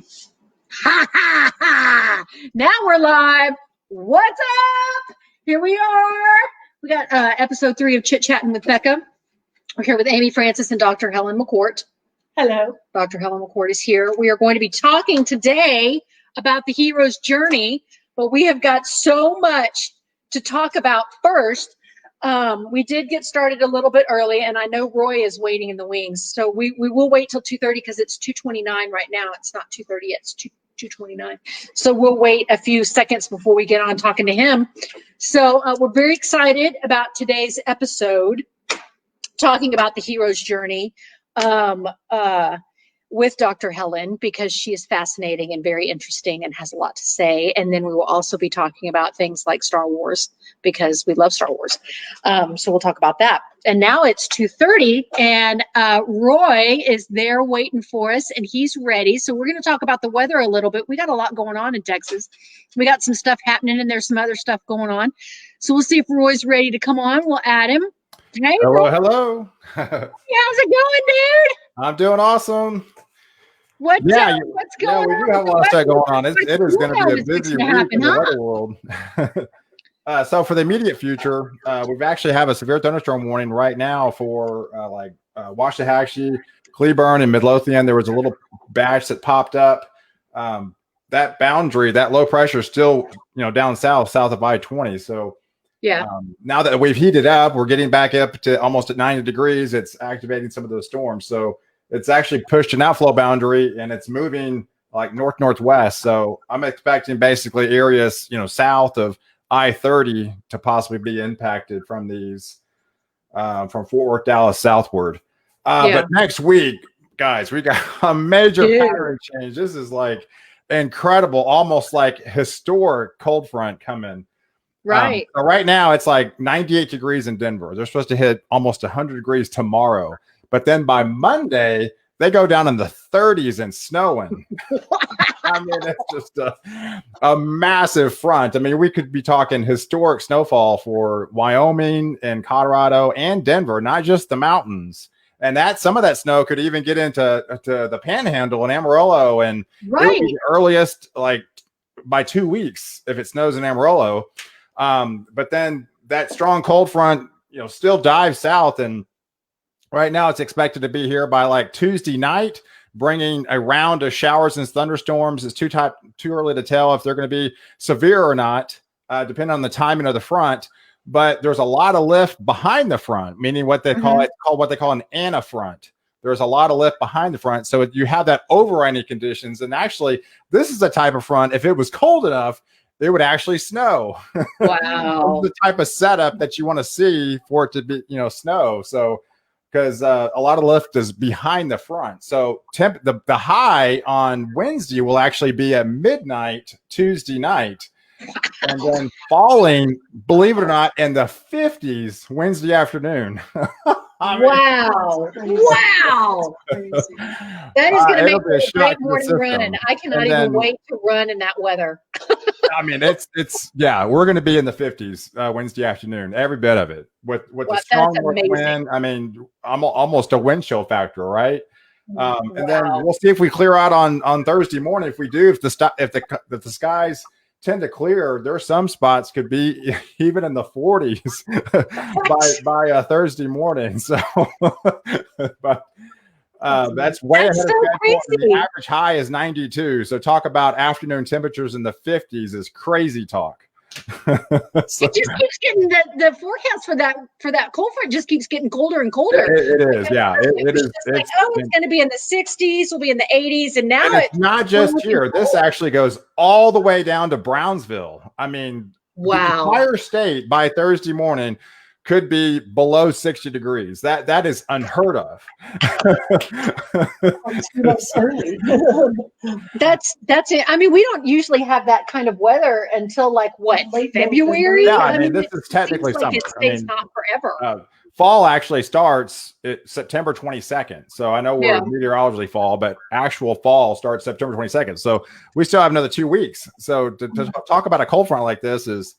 Ha ha ha! Now we're live. What's up? Here we are. We got episode 3 of Chitchattin with Becca. We're here with Aimee Francis and Dr. Helen McCourt. Hello. Dr. Helen McCourt is here. We are going to be talking today about the hero's journey, but we have got so much to talk about first. We did get started a little bit early, and I know Roy is waiting in the wings. So we will wait till 2:30 because it's 2:29 right now. It's not 2:30 yet. It's 2:29. So we'll wait a few seconds before we get on talking to him. So we're very excited about today's episode, talking about the hero's journey with Dr. Helen, because she is fascinating and very interesting and has a lot to say. And then we will also be talking about things like Star Wars, because we love Star Wars. So we'll talk about that. And now it's 2:30, and Roy is there waiting for us, and he's ready. So we're going to talk about the weather a little bit. We got a lot going on in Texas. We got some stuff happening, and there's some other stuff going on. So we'll see if Roy's ready to come on. We'll add him. Hey, hello, Roy. hello. How's it going, dude? I'm doing awesome. What's going on? Yeah, we do have a lot of stuff going on. It is going to be a busy week in the weather world. So for the immediate future, we've actually have a severe thunderstorm warning right now for Waxahachie, Cleburne, and Midlothian. There was a little batch that popped up. That boundary, that low pressure is still, down south of I-20. So yeah. Now that we've heated up, we're getting back up to almost at 90 degrees. It's activating some of those storms. So it's actually pushed an outflow boundary, and it's moving like northwest. So I'm expecting basically areas, south of I-30 to possibly be impacted from these, from Fort Worth, Dallas southward. But next week, guys, we got a major pattern change. This is like incredible, almost like historic cold front coming. Right. So right now it's like 98 degrees in Denver. They're supposed to hit almost 100 degrees tomorrow. But then by Monday, they go down in the 30s and snowing. I mean, it's just a massive front. I mean, we could be talking historic snowfall for Wyoming and Colorado and Denver, not just the mountains. And some of that snow could even get into the Panhandle and Amarillo, and right. the earliest, like by 2 weeks, if it snows in Amarillo. But then that strong cold front, still dives south, and right now it's expected to be here by like Tuesday night, bringing a round of showers and thunderstorms. It's too early to tell if they're going to be severe or not, depending on the timing of the front. But there's a lot of lift behind the front, meaning what they call what they call an anafront. There's a lot of lift behind the front, so you have that overriding conditions. And actually, this is the type of front, if it was cold enough, it would actually snow. Wow. The type of setup that you want to see for it to be, snow. So, because a lot of lift is behind the front. So the high on Wednesday will actually be at midnight Tuesday night. And then falling, believe it or not, in the 50s Wednesday afternoon. Wow. That is going to make a great morning run. I cannot even wait to run in that weather. I mean, we're going to be in the 50s Wednesday afternoon, every bit of it. With the strong north wind, I mean, almost a wind chill factor, right? And then we'll see if we clear out on Thursday morning. If we do, if the skies tend to clear, there are some spots could be even in the 40s by Thursday morning. So, but that's way ahead of schedule. The average high is 92. So talk about afternoon temperatures in the 50s is crazy talk. It just keeps getting the forecast for that cold front just keeps getting colder and colder. It is, yeah. It is. It's going to be in the 60s. We'll be in the 80s, and now it's not just here. This actually goes all the way down to Brownsville. I mean, wow. The entire state by Thursday morning could be below 60 degrees. That is unheard of. That's it. I mean, we don't usually have that kind of weather until like what, February? Yeah, I mean, this is technically summer. It stays hot forever. Fall actually starts September 22nd. So I know we're meteorology fall, but actual fall starts September 22nd. So we still have another 2 weeks. So to talk about a cold front like this is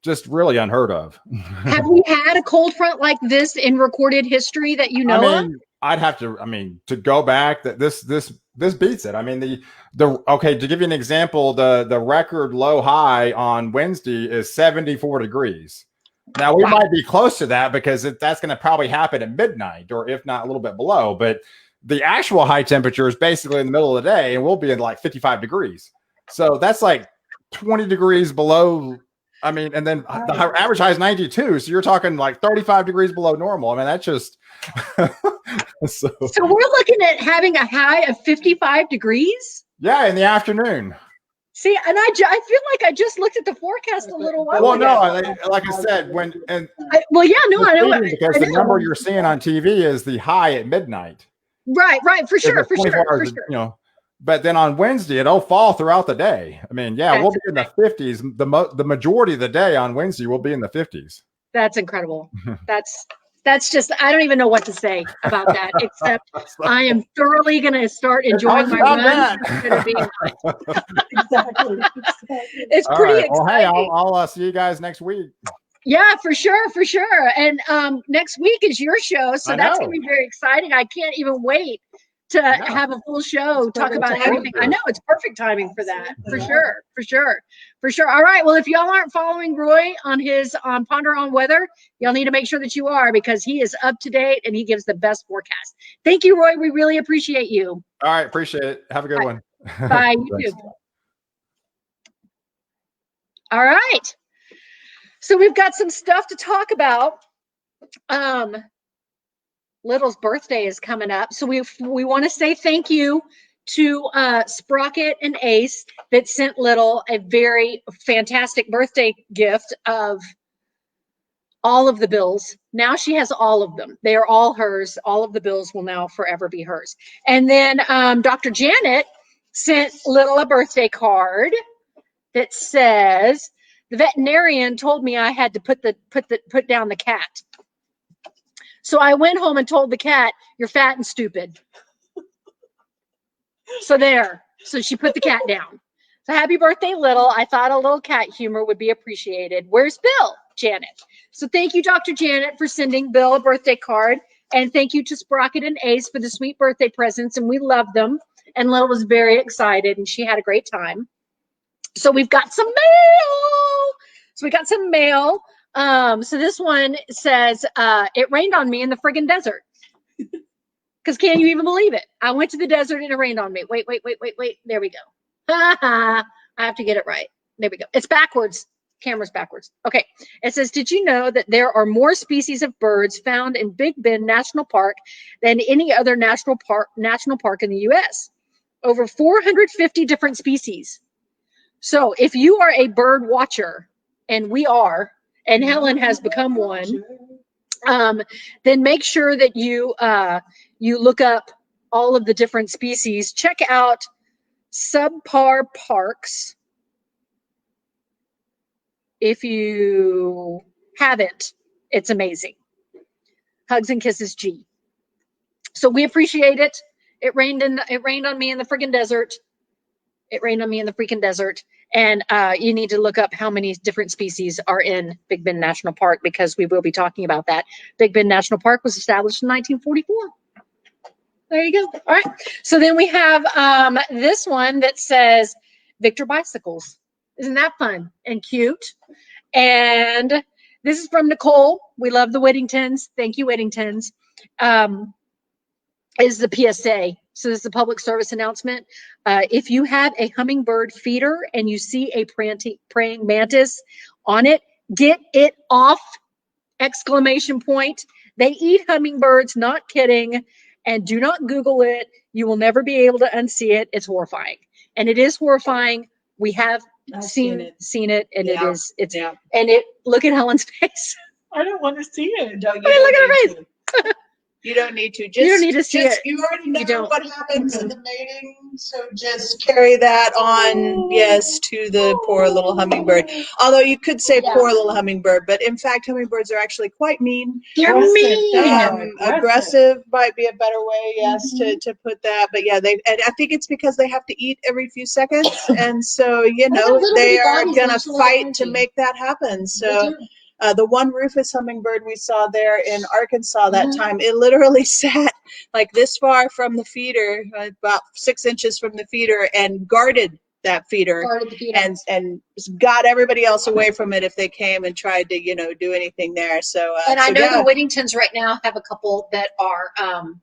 just really unheard of. Have we had a cold front like this in recorded history that you know of? I'd have to, I mean, to go back, that this beats it. I mean, okay, to give you an example, the record low high on Wednesday is 74 degrees. Now we might be close to that because that's going to probably happen at midnight, or if not a little bit below. But the actual high temperature is basically in the middle of the day, and we'll be in like 55 degrees. So that's like 20 degrees below. I mean, and then the average high is 92. So you're talking like 35 degrees below normal. I mean, that's just so we're looking at having a high of 55 degrees. Yeah, in the afternoon. See, and I feel like I just looked at the forecast a little while ago. Well, no, like I said, I know because the number you're seeing on TV is the high at midnight. Right, for sure. You know, but then on Wednesday it'll fall throughout the day. I mean, we'll be in the 50s. The majority of the day on Wednesday will be in the 50s. That's incredible. That's just, I don't even know what to say about that, except I am thoroughly going to start enjoying my run. Exactly. It's pretty exciting. Well, hey, I'll see you guys next week. Yeah, for sure. And next week is your show, so that's going to be very exciting. I can't even wait to have a full show, talk about everything. I know it's perfect timing for that, for sure. All right. Well, if y'all aren't following Roy on his Ponder on Weather, y'all need to make sure that you are, because he is up to date and he gives the best forecast. Thank you, Roy. We really appreciate you. All right. Appreciate it. Have a good one. Bye. You too. All right. So we've got some stuff to talk about. Little's birthday is coming up, so we want to say thank you to Sprocket and Ace that sent Little a very fantastic birthday gift of all of the bills. Now she has all of them. They are all hers. All of the bills will now forever be hers. And then Dr. Janet sent Little a birthday card that says, "The veterinarian told me I had to put down the cat. So I went home and told the cat, you're fat and stupid." So there. So she put the cat down. So happy birthday, Little. I thought a little cat humor would be appreciated. Where's Bill? Janet. So thank you, Dr. Janet, for sending Bill a birthday card. And thank you to Sprocket and Ace for the sweet birthday presents. And we love them. And Little was very excited and she had a great time. So we've got some mail. So this one says, it rained on me in the friggin' desert. Because can you even believe it? I went to the desert and it rained on me. Wait. There we go. I have to get it right. There we go. It's backwards. Camera's backwards. Okay. It says, did you know that there are more species of birds found in Big Bend National Park than any other national park in the U.S.? Over 450 different species. So if you are a bird watcher, and we are, and Helen has become one, then make sure that you look up all of the different species. Check out Subpar Parks if you haven't. It's amazing. Hugs and kisses, G. So we appreciate it. It rained on me in the friggin' desert. It rained on me in the freaking desert. And you need to look up how many different species are in Big Bend National Park, because we will be talking about that. Big Bend National Park was established in 1944. There you go. All right. So then we have this one that says Victor Bicycles. Isn't that fun and cute? And this is from Nicole. We love the Whittingtons. Thank you, Whittingtons. Is the PSA. So this is a public service announcement. If you have a hummingbird feeder and you see a praying mantis on it, get it off! Exclamation point. They eat hummingbirds, not kidding. And do not Google it. You will never be able to unsee it. It's horrifying. And it is horrifying. We have seen it, and it's and it. Look at Helen's face. I don't want to see it. No, look at her face. You don't need to. You don't need to see it. You already know what happens in the mating, so just carry that on, yes, to the poor little hummingbird. Although you could say poor little hummingbird, but in fact, hummingbirds are actually quite mean. They're mean. Aggressive might be a better way, yes, to put that. But yeah, and I think it's because they have to eat every few seconds, and so they are gonna fight to make that happen. So. The one rufous hummingbird we saw there in Arkansas that time, it literally sat like this far from the feeder, about 6 inches from the feeder, and guarded that feeder, and got everybody else away from it if they came and tried to, do anything there. So, and I know the Whittingtons right now have a couple that are,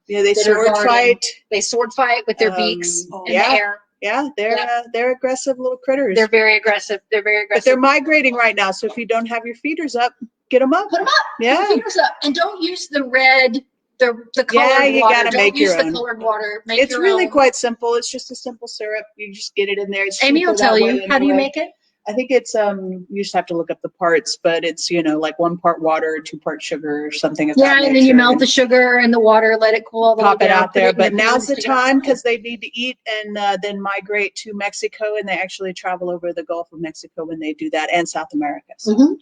they sword fight. They sword fight with their beaks in the air. Yeah, they're aggressive little critters. They're very aggressive. But they're migrating right now. So if you don't have your feeders up, get them up. Put them up. Yeah. Put your feeders up, and don't use the red. The colored you water. gotta make your own. Don't use the colored water. It's really quite simple. It's just a simple syrup. You just get it in there. It's Aimee will tell you. How do you make it? I think it's you just have to look up the parts, but it's like 1 part water, 2 part sugar, or something. Of that and then you melt the sugar and the water, let it cool. Pop it out there. But now's the time because they need to eat and then migrate to Mexico, and they actually travel over the Gulf of Mexico when they do that, and South America. So.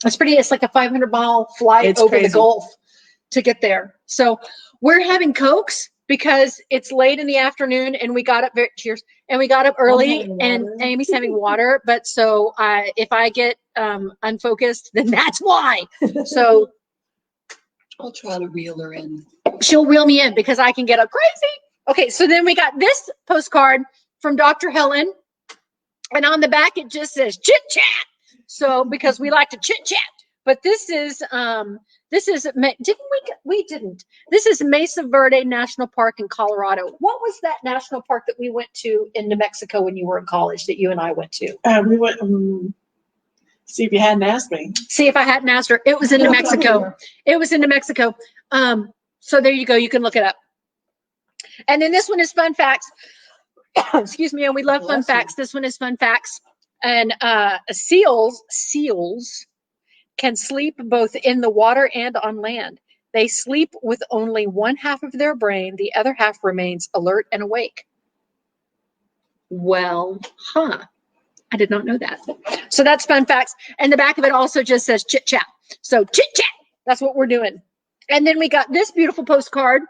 It's pretty. It's like a 500-mile flight over the Gulf to get there. So we're having Cokes because it's late in the afternoon and we got up and we got up early, and Aimee's having water. But so if I get unfocused, then that's why. So I'll try to reel her in. She'll reel me in because I can get up crazy. Okay, so then we got this postcard from Dr. Helen, and on the back it just says chit chat. So because we like to chit chat, but this is This is Mesa Verde National Park in Colorado. What was that national park that we went to in New Mexico when you were in college that you and I went to? We went, see if you hadn't asked me. See if I hadn't asked her. It was in New Mexico. It was in New Mexico. So there you go. You can look it up. And then this one is fun facts. Excuse me. And we love fun facts. This one is fun facts. And seals can sleep both in the water and on land. They sleep with only one half of their brain. The other half remains alert and awake. Well, I did not know that. So that's fun facts. And the back of it also just says chit chat. So chit chat, that's what we're doing. And then we got this beautiful postcard.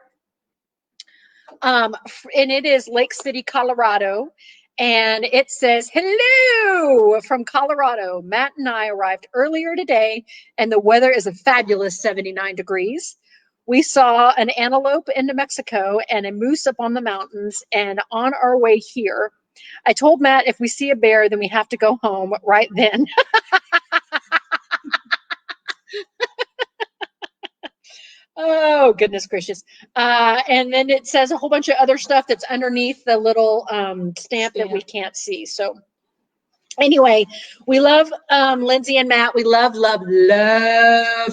And it is Lake City, Colorado. And it says, hello from Colorado. Matt and I arrived earlier today, and the weather is a fabulous 79 degrees. We saw an antelope in New Mexico and a moose up on the mountains, and on our way here, I told Matt if we see a bear, then we have to go home right then. Oh, goodness gracious. And then it says a whole bunch of other stuff that's underneath the little stamp that we can't see. So anyway, we love Lindsay and Matt. We love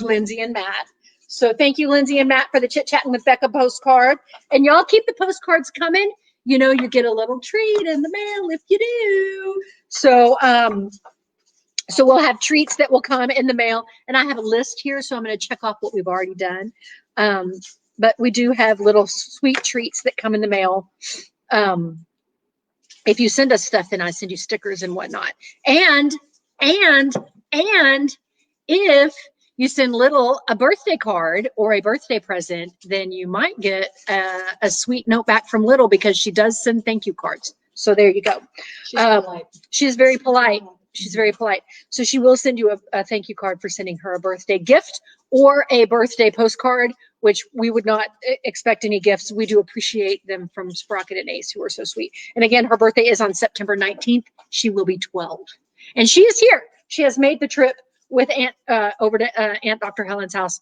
Lindsay and Matt. So thank you, Lindsay and Matt, for the Chit-Chatting with Becca postcard. And y'all keep the postcards coming. You know, you get a little treat in the mail if you do. So, so we'll have treats that will come in the mail, and I have a list here, so I'm going to check off what we've already done. But we do have little sweet treats that come in the mail. If you send us stuff, then I send you stickers and whatnot. And if you send a birthday card or a birthday present, then you might get a sweet note back from Little, because she does send thank you cards. So there you go. She's polite. She's very polite. She's very polite. So she will send you a thank you card for sending her a birthday gift or a birthday postcard, which we would not expect any gifts. We do appreciate them from Sprocket and Ace, who are so sweet. And again, her birthday is on September 19th. She will be 12. And she is here. She has made the trip with over to Aunt Dr. Helen's house.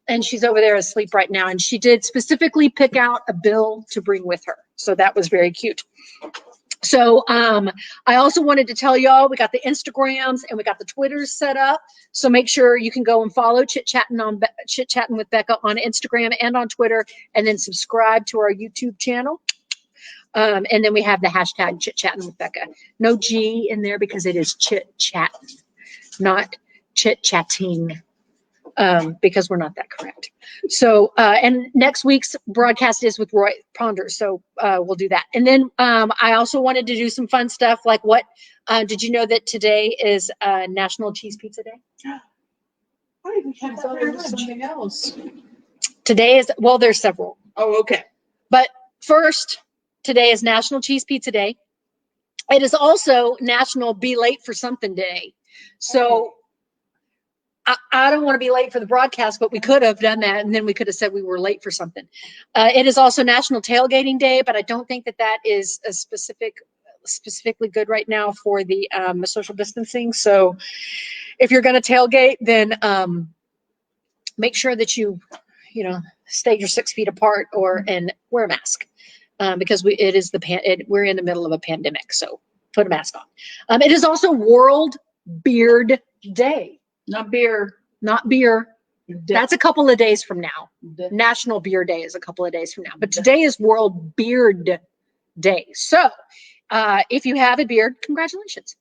And she's over there asleep right now. And she did specifically pick out a bill to bring with her. So that was very cute. So I also wanted to tell y'all, we got the Instagrams and we got the Twitters set up. So make sure you can go and follow Chit-Chattin with Becca on Instagram and on Twitter, and then subscribe to our YouTube channel. And then we have the hashtag Chit-Chattin with Becca. No G in there because it is chit-chat, not chit-chatting. Because we're not that correct. So, and next week's broadcast is with Roy Ponder. So we'll do that. And then I also wanted to do some fun stuff like did you know that today is National Cheese Pizza Day? I thought it was something else. Today is, well, there's several. Oh, okay. But first, today is National Cheese Pizza Day. It is also National Be Late for Something Day. So I don't want to be late for the broadcast, but we could have done that, and then we could have said we were late for something. It is also National Tailgating Day, but I don't think that is a specifically good right now for the social distancing. So if you're going to tailgate, then make sure that you stay your 6 feet apart and wear a mask because we're in the middle of a pandemic. So put a mask on. It is also World Beard Day. Not beer. That's a couple of days from now. National Beer Day is a couple of days from now. But today is World Beard Day. So if you have a beard, congratulations.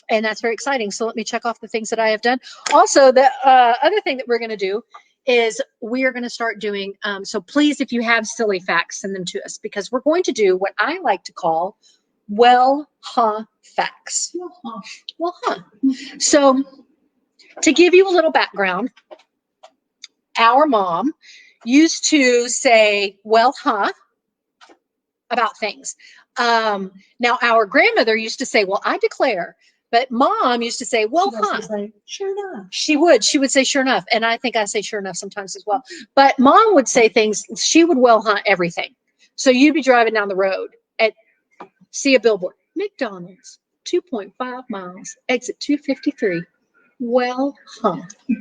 And that's very exciting. So let me check off the things that I have done. Also, the other thing that we're going to do is we are going to start doing, so please, if you have silly facts, send them to us because we're going to do what I like to call facts. So to give you a little background, our mom used to say, about things. Now, our grandmother used to say, well, I declare. But mom used to say, Sure enough. She would say, sure enough. And I think I say sure enough sometimes as well. But mom would say things, she would everything. So you'd be driving down the road see a billboard, McDonald's, 2.5 miles, exit 253.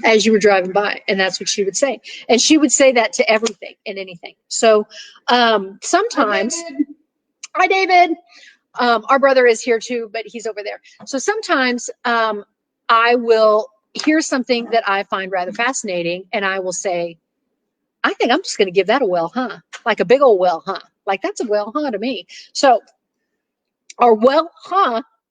As you were driving by. And that's what she would say. And she would say that to everything and anything. So sometimes, hi, David. Our brother is here too, but he's over there. So sometimes I will hear something that I find rather fascinating, and I will say, I think I'm just going to give that a like a big old like that's a to me. So our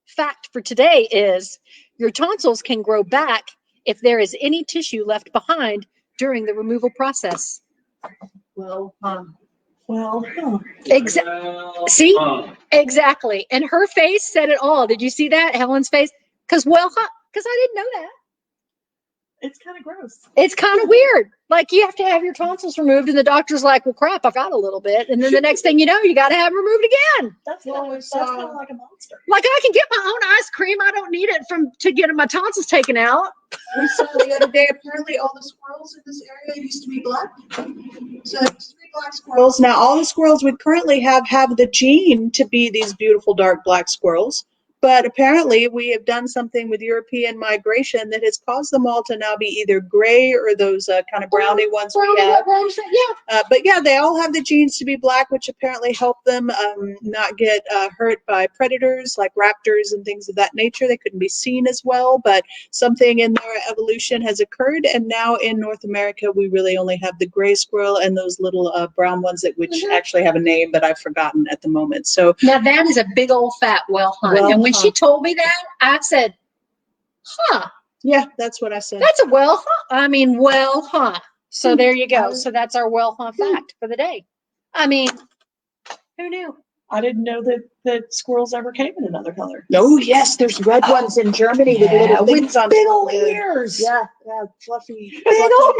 fact for today is your tonsils can grow back if there is any tissue left behind during the removal process. Exactly. And her face said it all. Did you see that? Helen's face? Because I didn't know that. It's kind of gross. It's kind of weird. Like you have to have your tonsils removed, and the doctor's like, well, crap, I got a little bit. And then the next thing you know, you got to have them removed again. That's kind of like a monster. Like I can get my own ice cream. I don't need it to get my tonsils taken out. We saw the other day, apparently all the squirrels in this area used to be black. So there's 3 black squirrels. Now all the squirrels we currently have the gene to be these beautiful dark black squirrels. But apparently we have done something with European migration that has caused them all to now be either gray or those kind of browny ones we have. But yeah, they all have the genes to be black, which apparently help them not get hurt by predators like raptors and things of that nature. They couldn't be seen as well, but something in their evolution has occurred. And now in North America, we really only have the gray squirrel and those little brown ones which actually have a name, but I've forgotten at the moment. So now that is a big old fat and when she told me that, I said, yeah, that's what I said. That's a So there you go. So that's our fact for the day. I mean, who knew? I didn't know that squirrels ever came in another color. Oh, yes, there's red ones in Germany with little things on big old ears. Yeah, fluffy. Big old.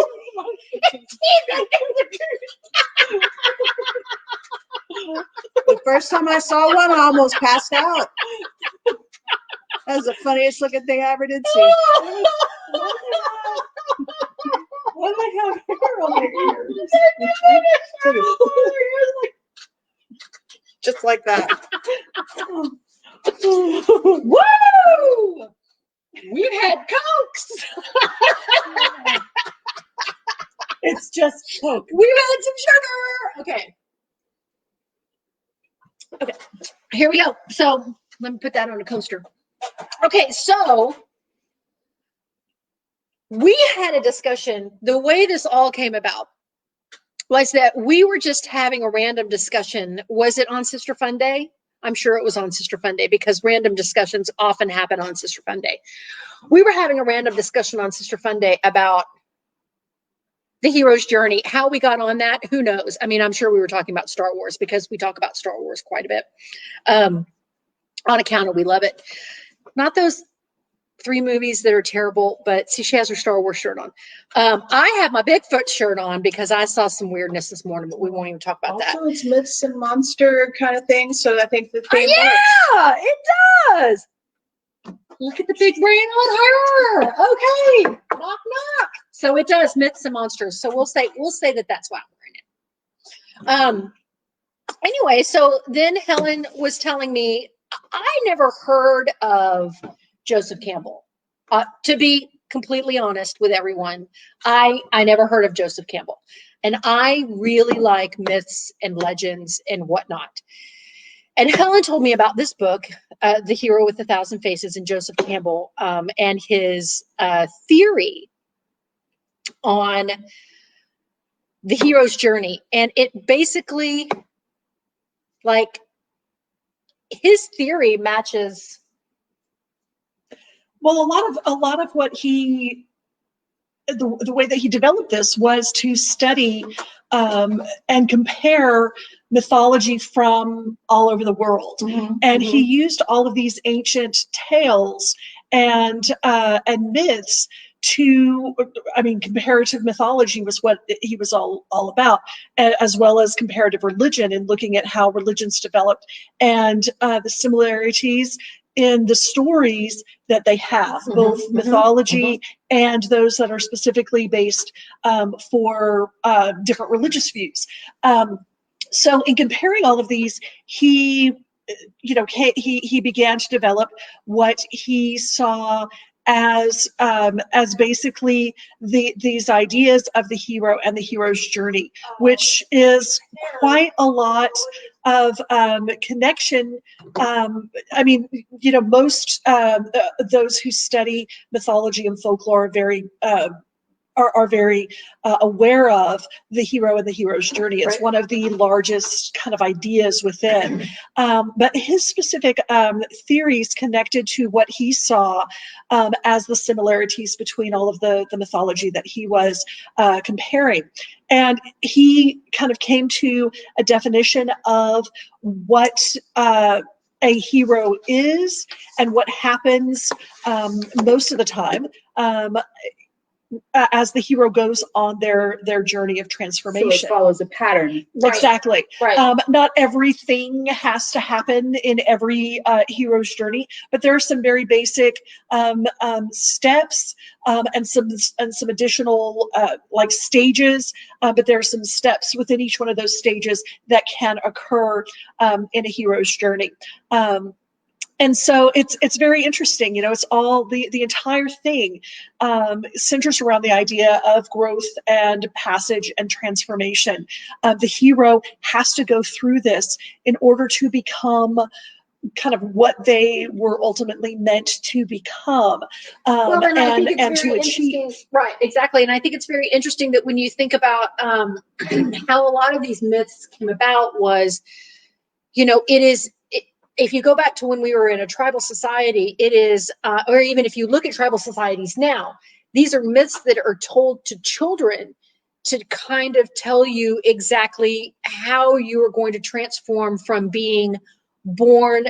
The first time I saw one, I almost passed out. That was the funniest looking thing I ever did see. Why do I have hair on my ears? Just like that. Woo! We've had Cokes. It's just Coke. We've had some sugar. Okay. Here we go. So let me put that on a coaster. Okay, so we had a discussion. The way this all came about was that we were just having a random discussion. Was it on Sister Fun Day? I'm sure it was on Sister Fun Day because random discussions often happen on Sister Fun Day. We were having a random discussion on Sister Fun Day about the hero's journey. How we got on that, who knows? I mean, I'm sure we were talking about Star Wars because we talk about Star Wars quite a bit on account of we love it. Not those 3 movies that are terrible, but see, she has her Star Wars shirt on. I have my Bigfoot shirt on because I saw some weirdness this morning, but we won't even talk about that. Also, it's myths and monster kind of thing, so I think the theme yeah, it does. Look at the big brain on her. Okay, knock knock. So it does myths and monsters. So we'll say that that's why we're in it. Anyway, so then Helen was telling me I never heard of Joseph Campbell. To be completely honest with everyone, I never heard of Joseph Campbell, and I really like myths and legends and whatnot. And Helen told me about this book, The Hero with 1,000 Faces, and Joseph Campbell, and his theory on the hero's journey. And it basically, like, his theory matches. Well, a lot of what the way that he developed this was to study and compare mythology from all over the world. And he used all of these ancient tales and myths to, I mean, comparative mythology was what he was all about, as well as comparative religion, and looking at how religions developed and the similarities in the stories that they have, both mythology and those that are specifically based for different religious views. So in comparing all of these, he began to develop what he saw as basically these ideas of the hero and the hero's journey, which is quite a lot of connection. I mean, most those who study mythology and folklore are very aware of the hero and the hero's journey. It's one of the largest kind of ideas within. But his specific theories connected to what he saw as the similarities between all of the mythology that he was comparing. And he kind of came to a definition of what a hero is and what happens most of the time as the hero goes on their journey of transformation. So it follows a pattern. Exactly. Right. Not everything has to happen in every hero's journey, but there are some very basic steps and some additional like stages. But there are some steps within each one of those stages that can occur in a hero's journey. And so it's very interesting. It's all the entire thing centers around the idea of growth and passage and transformation. The hero has to go through this in order to become kind of what they were ultimately meant to become, Well, and I think it's and very to achieve. interesting. Right, exactly. And I think it's very interesting that when you think about how a lot of these myths came about was, if you go back to when we were in a tribal society, it is, or even if you look at tribal societies now, these are myths that are told to children to kind of tell you exactly how you are going to transform from being born,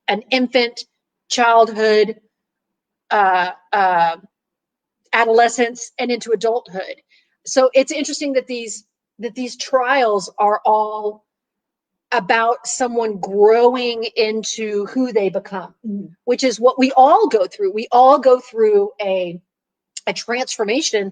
an infant, childhood, adolescence, and into adulthood. So it's interesting that these trials are all about someone growing into who they become, which is what we all go through. We all go through a transformation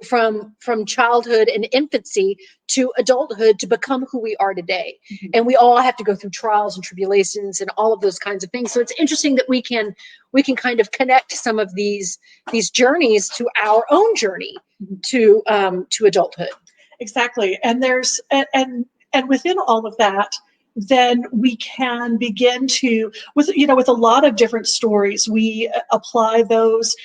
from childhood and infancy to adulthood to become who we are today. And we all have to go through trials and tribulations and all of those kinds of things. So it's interesting that we can kind of connect some of these journeys to our own journey to adulthood. Exactly. And there's and within all of that, then we can begin to, with a lot of different stories, we apply those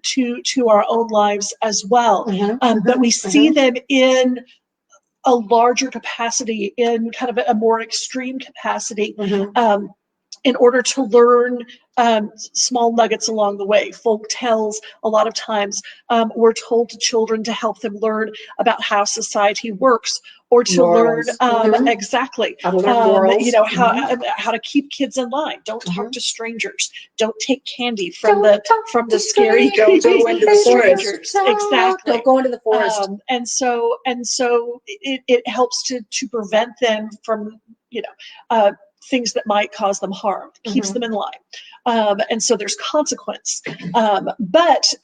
to our own lives as well. But we see them in a larger capacity, in kind of a more extreme capacity, in order to learn small nuggets along the way. Folk tales, a lot of times, we're told to children to help them learn about how society works, or to Morals. learn exactly How to learn morals. How to keep kids in line. Don't talk to strangers. Don't take candy from the scary. Don't go into the forest. Exactly. Don't go into the forest. And so it helps to prevent them from things that might cause them harm, keeps them in line. And so there's consequence. But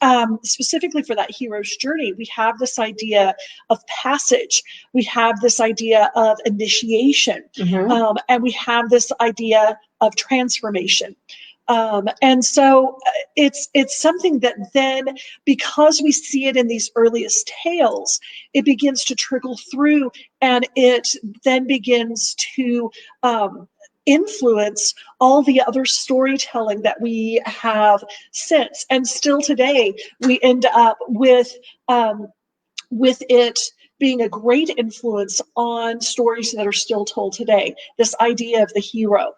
specifically for that hero's journey, we have this idea of passage. We have this idea of initiation. And we have this idea of transformation. And so it's something that then, because we see it in these earliest tales, it begins to trickle through, and it then begins to influence all the other storytelling that we have since. And still today, we end up with it being a great influence on stories that are still told today. This idea of the hero,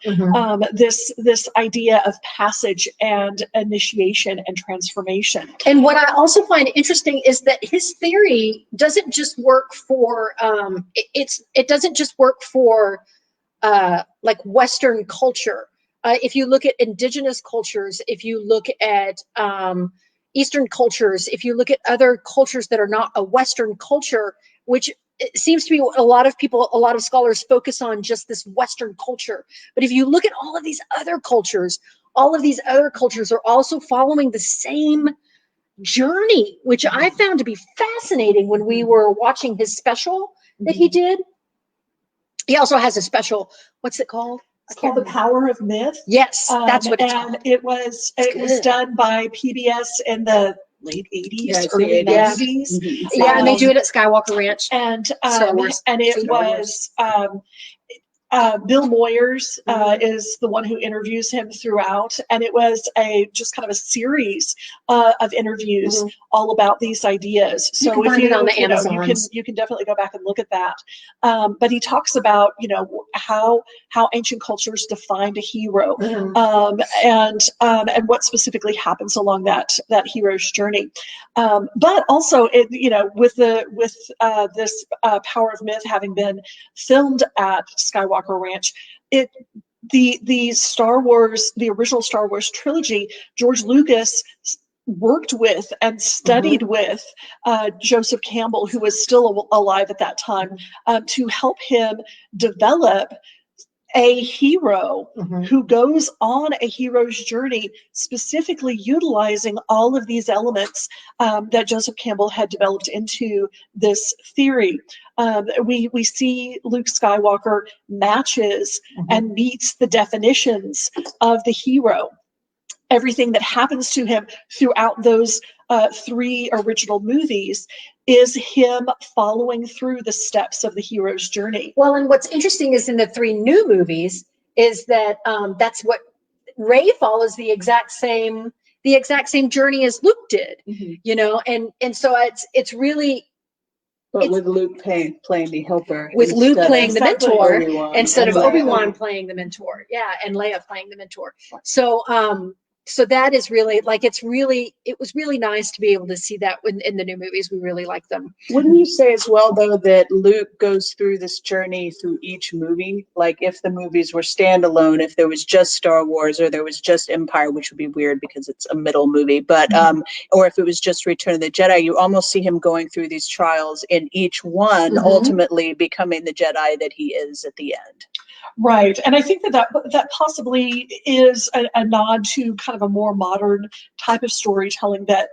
this idea of passage and initiation and transformation. And what I also find interesting is that his theory doesn't just work for it doesn't just work for like Western culture. If you look at indigenous cultures, if you look at Eastern cultures, if you look at other cultures that are not a Western culture, which it seems to be a lot of scholars focus on just this Western culture. But if you look at all of these other cultures are also following the same journey, which I found to be fascinating when we were watching his special that he did. He also has a special, what's it called? It's called The Power of Myth. Yes, that's what it's called. And it was done by PBS in the late 80s, early 90s. Yeah, and they do it at Skywalker Ranch. And it was Bill Moyers is the one who interviews him throughout, and it was just kind of a series of interviews all about these ideas. So you can find it on the Amazon. You can definitely go back and look at that. But he talks about how ancient cultures defined a hero, and what specifically happens along that hero's journey. But also, with this Power of Myth having been filmed at Skywalker Ranch, the Star Wars, the original Star Wars trilogy, George Lucas worked with and studied with Joseph Campbell, who was still alive at that time, to help him develop a hero who goes on a hero's journey, specifically utilizing all of these elements that Joseph Campbell had developed into this theory. We see Luke Skywalker matches and meets the definitions of the hero. Everything that happens to him throughout those 3 original movies is him following through the steps of the hero's journey. Well, and what's interesting is in the 3 new movies is that that's what Rey follows the exact same journey as Luke did, and so it's really. But with Luke playing the helper. With Luke playing the mentor instead of Obi-Wan playing the mentor. Yeah, and Leia playing the mentor. So that is really it was really nice to be able to see that in the new movies. We really like them. Wouldn't you say as well, though, that Luke goes through this journey through each movie? Like if the movies were standalone, if there was just Star Wars or there was just Empire, which would be weird because it's a middle movie, but or if it was just Return of the Jedi, you almost see him going through these trials in each one, ultimately becoming the Jedi that he is at the end. Right. And I think that possibly is a nod to kind of a more modern type of storytelling that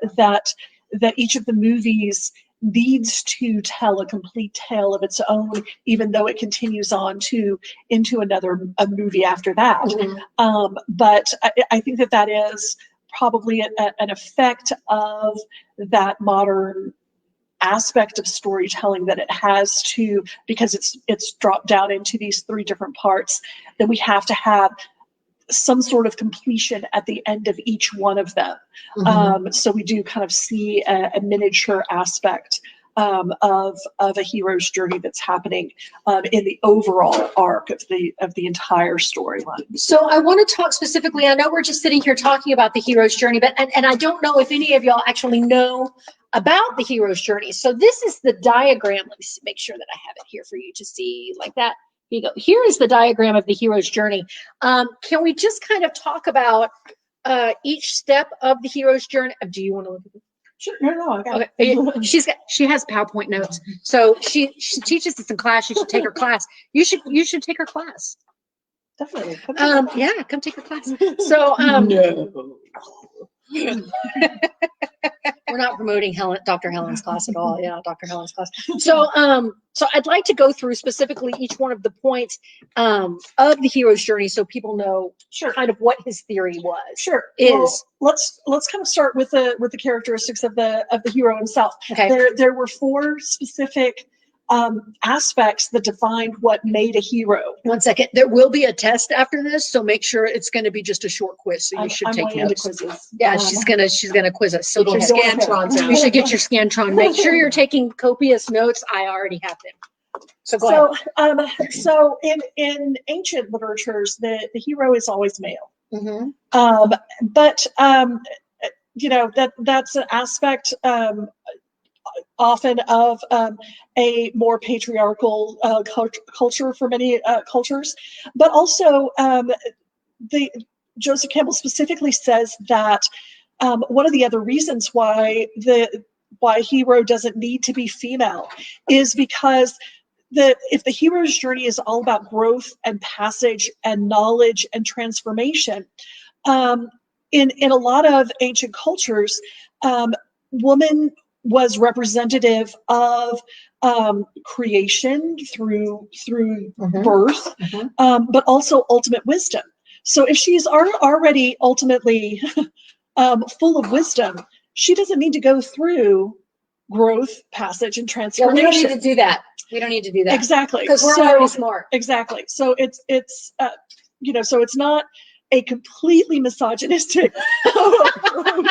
each of the movies needs to tell a complete tale of its own, even though it continues on into a movie after that. But I think that is probably an effect of that modern aspect of storytelling that it has to, because it's dropped down into these 3 different parts, that we have to have some sort of completion at the end of each one of them. So we do kind of see a miniature aspect of a hero's journey that's happening in the overall arc of the entire storyline. So I want to talk specifically, I know we're just sitting here talking about the hero's journey, but and I don't know if any of y'all actually know about the hero's journey. So this is the diagram. Let me make sure that I have it here for you to see like that. Here you go. Here is the diagram of the hero's journey. Can we just kind of talk about each step of the hero's journey? Do you want to look at it? Sure. No, I got it. She has PowerPoint notes. So she teaches this in class. You should take her class. You should take her class. Definitely. Come to Yeah, come take a class. So, No. we're not promoting Dr. Helen's class at all. Yeah, Dr. Helen's class. So, so I'd like to go through specifically each one of the points of the hero's journey, so people know kind of what his theory was. Sure. Is well, let's kind of start with the characteristics of the hero himself. Okay. There were 4 specific aspects that defined what made a hero. 1 second. There will be a test after this, so make sure it's going to be just a short quiz. So you should I'm take way into notes. quizzes. Yeah, she's gonna quiz us. So go Get ahead. your Scantrons You out. should get your Scantron. Make sure you're taking copious notes. I already have them. So go ahead. So in ancient literatures, the hero is always male. Mm-hmm. But you know, that's an aspect often of a more patriarchal culture for many cultures, but also Joseph Campbell specifically says that one of the other reasons why hero doesn't need to be female is because if the hero's journey is all about growth and passage and knowledge and transformation, in a lot of ancient cultures, woman was representative of creation through birth, but also ultimate wisdom. So if she's already ultimately full of wisdom, she doesn't need to go through growth, passage, and transformation. Yeah, we don't need to do that. We don't need to do that. Exactly. Because we're already smart. Exactly. So it's you know, so it's not a completely misogynistic approach.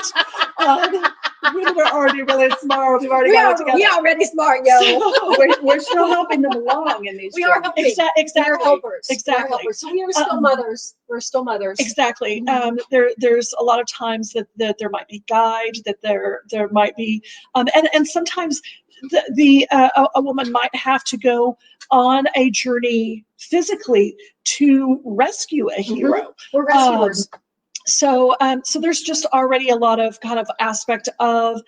Women are already really smart. We've already got it together. We already smart, yo. So, We're still helping them along in these. We are helping. exactly. We're helpers. Exactly. We're helpers. So we are still mothers. We're still mothers. Exactly. There's a lot of times that there might be guide, that there might be, and sometimes a woman might have to go on a journey physically to rescue a hero. We're rescuers. So there's just already a lot of kind of aspect of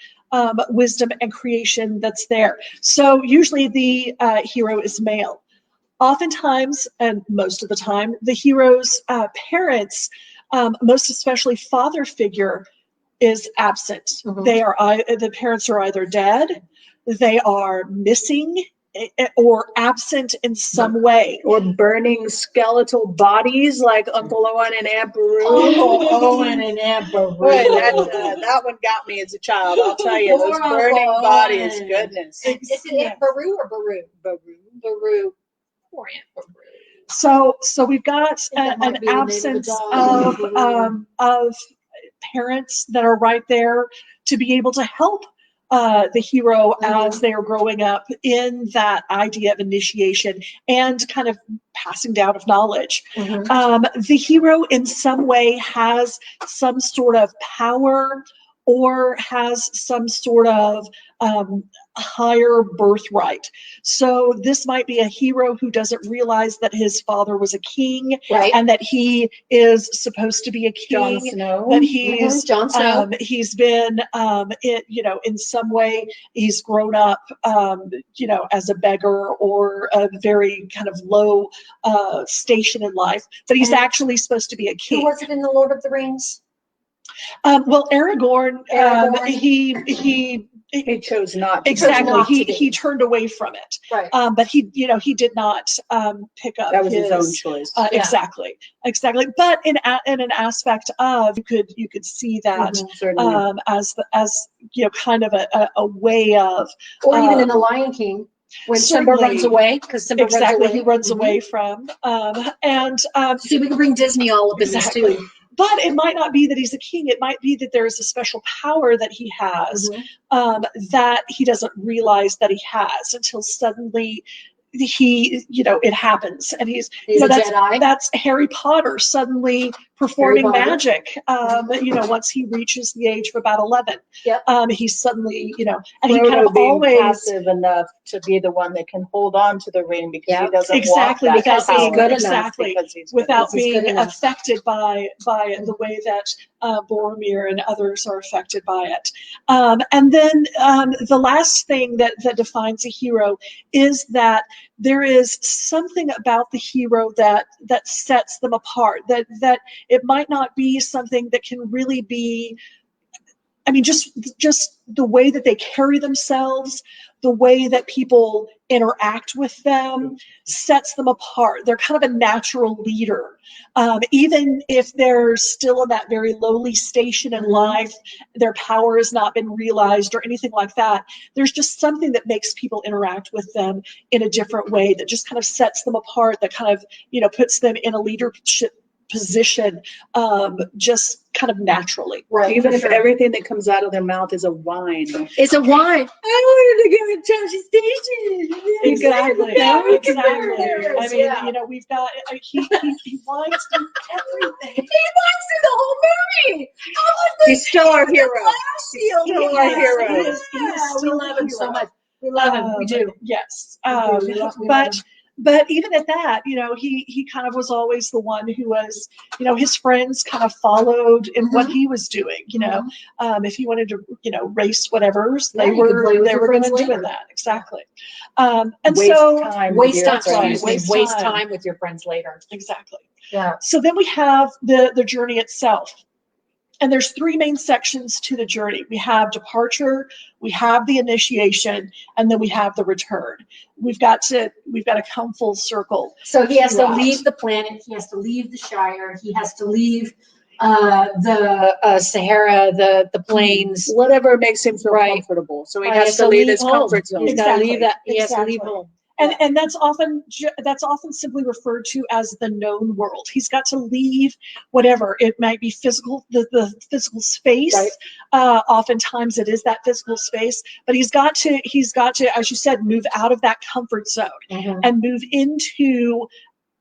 wisdom and creation that's there. So usually the hero is male. Oftentimes, and most of the time, the hero's parents, most especially father figure, is absent. The parents are either dead, they are missing, or absent in some way. Or burning skeletal bodies like Uncle Owen and Aunt Beru. Uncle Owen and Aunt Beru. Boy, that one got me as a child. I'll tell you, those burning bodies, goodness. Is it Aunt Beru or Beru? Beru. Poor Aunt Beru. So we've got an absence of parents that are right there to be able to help the hero as they are growing up in that idea of initiation and kind of passing down of knowledge. The hero in some way has some sort of power or has some sort of higher birthright. So this might be a hero who doesn't realize that his father was a king, and that he is supposed to be a king. Jon Snow. That he's Jon Snow. He's been in some way he's grown up as a beggar or a very kind of low station in life, but he's actually supposed to be a king. Who was it in the Lord of the Rings? Well, Aragorn. He chose not to. Exactly. He turned away from it. Right. But he did not pick up. That was his own choice. Exactly. But in an aspect of you could see that as kind of a way of, or even in The Lion King. When Simba runs away, because Simba runs away. He runs away from. See, we can bring Disney all up in this too. But it might not be that he's a king. It might be that there is a special power that he has that he doesn't realize that he has until suddenly it happens. And he's a Jedi. That's Harry Potter suddenly performing magic. Once he reaches the age of about 11, he's suddenly, and he kind of always passive enough to be the one that can hold on to the ring because he doesn't exactly want that without being power. exactly without being affected by the way that Boromir and others are affected by it. And then the last thing that defines a hero is that there is something about the hero that sets them apart, that it might not be something that can really be, I mean, just the way that they carry themselves, the way that people interact with them sets them apart. They're kind of a natural leader. Even if they're still in that very lowly station in life, their power has not been realized or anything like that. There's just something that makes people interact with them in a different way, that just kind of sets them apart, that kind of, puts them in a leadership position, just kind of naturally. Right. Even if everything that comes out of their mouth is a whine. It's a wine. I wanted to go to Chelsea Station. Exactly. Yeah, Exactly. I mean, we've got he whines through everything. He wants through the whole movie. He's still our hero. Still Still our hero. He is We still love a him so hero. much. We love him. We do. Yes. We love him. But even at that, he kind of was always the one who was, his friends kind of followed in what he was doing. If he wanted to, race whatever's, they were going to do that. Exactly. And Waste waste time with your friends later. Exactly. Yeah. So then we have the journey itself. And there's three main sections to the journey. We have departure, we have the initiation, and then we have the return. We've got to come full circle. So he has to leave the planet. He has to leave the Shire. He has to leave the Sahara, the plains, whatever makes him feel comfortable. So he has to leave his comfort zone. He's got to leave that. He has to leave home. And that's often simply referred to as the known world. He's got to leave whatever it might be, physical, the physical space. Right. Oftentimes it is that physical space, but he's got to, as you said, move out of that comfort zone and move into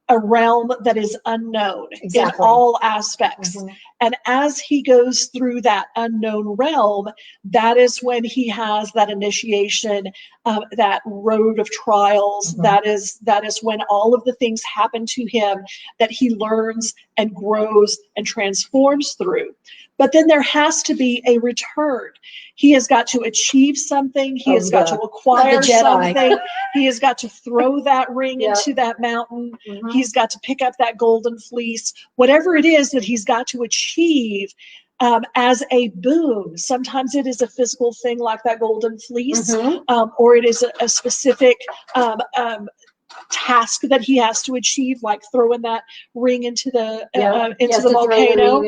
a realm that is unknown in all aspects. And as he goes through that unknown realm, that is when he has that initiation, that road of trials. That is when all of the things happen to him that he learns and grows and transforms through. But then there has to be a return. He has got to achieve something. He has got to acquire something. He has got to throw that ring into that mountain. He's got to pick up that golden fleece. Whatever it is that he's got to achieve as a boon. Sometimes it is a physical thing like that golden fleece, or it is a specific task that he has to achieve, like throwing that ring into the volcano.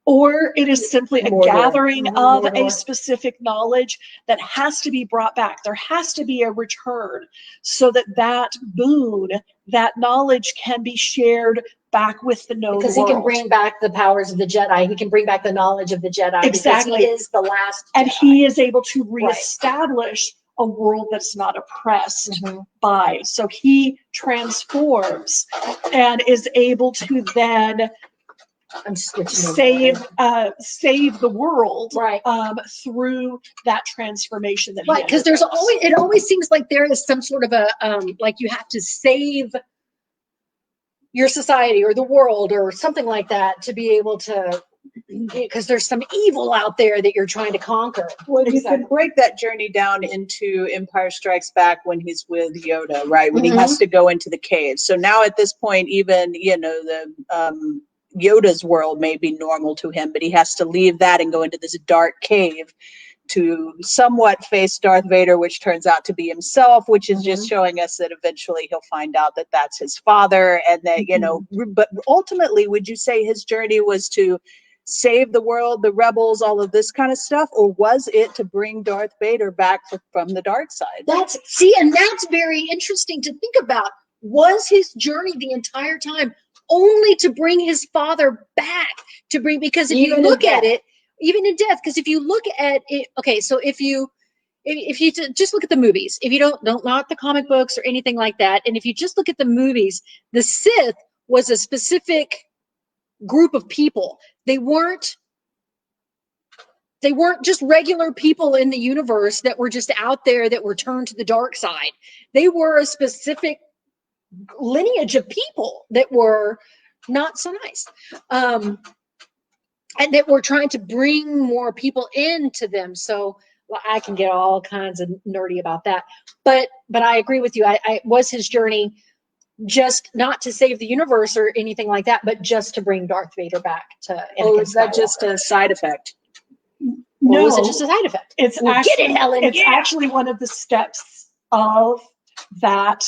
Or it is simply a gathering of a specific knowledge that has to be brought back. There has to be a return so that boon, that knowledge can be shared back with the known world. Because he can bring back the powers of the Jedi. He can bring back the knowledge of the Jedi. Exactly. Because he is the last Jedi. And he is able to reestablish a world that's not oppressed by. So he transforms and is able to then save the world through that transformation that because there's always seems like there is some sort of a like you have to save your society or the world or something like that to be able to, because there's some evil out there that you're trying to conquer. Well, you can break that journey down into Empire Strikes Back when he's with Yoda, right? When he has to go into the cave. So now at this point, even the Yoda's world may be normal to him, but he has to leave that and go into this dark cave to somewhat face Darth Vader, which turns out to be himself, which is just showing us that eventually he'll find out that that's his father. And that, but ultimately, would you say his journey was to save the world, the rebels, all of this kind of stuff? Or was it to bring Darth Vader back from the dark side? That's very interesting to think about. Was his journey the entire time only to bring his father back, because if you look at it, even in death, because if you look at it, so if you just look at the movies, if you don't not the comic books or anything like that, and if you just look at the movies, the Sith was a specific group of people. They weren't just regular people in the universe that were just out there that were turned to the dark side. They were a specific lineage of people that were not so nice. and that we're trying to bring more people into them. So well, I can get all kinds of nerdy about that, but I agree with you. I was his journey, just not to save the universe or anything like that, but just to bring Darth Vader back to Anakin Or is that Skywalker. just a side effect? Or No, was it just a side effect? it's Well, actually, get it, Helen. it's Yeah. actually one of the steps of that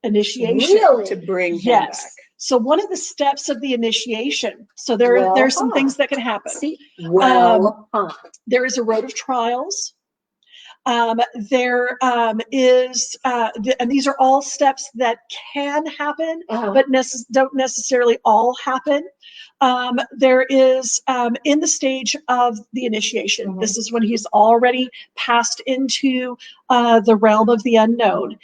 initiation. Really? To bring him Yes. back. So one of the steps of the initiation. So there's some things that can happen. See, There is a road of trials. There is, and these are all steps that can happen, but don't necessarily all happen. There is in the stage of the initiation. This is when he's already passed into the realm of the unknown.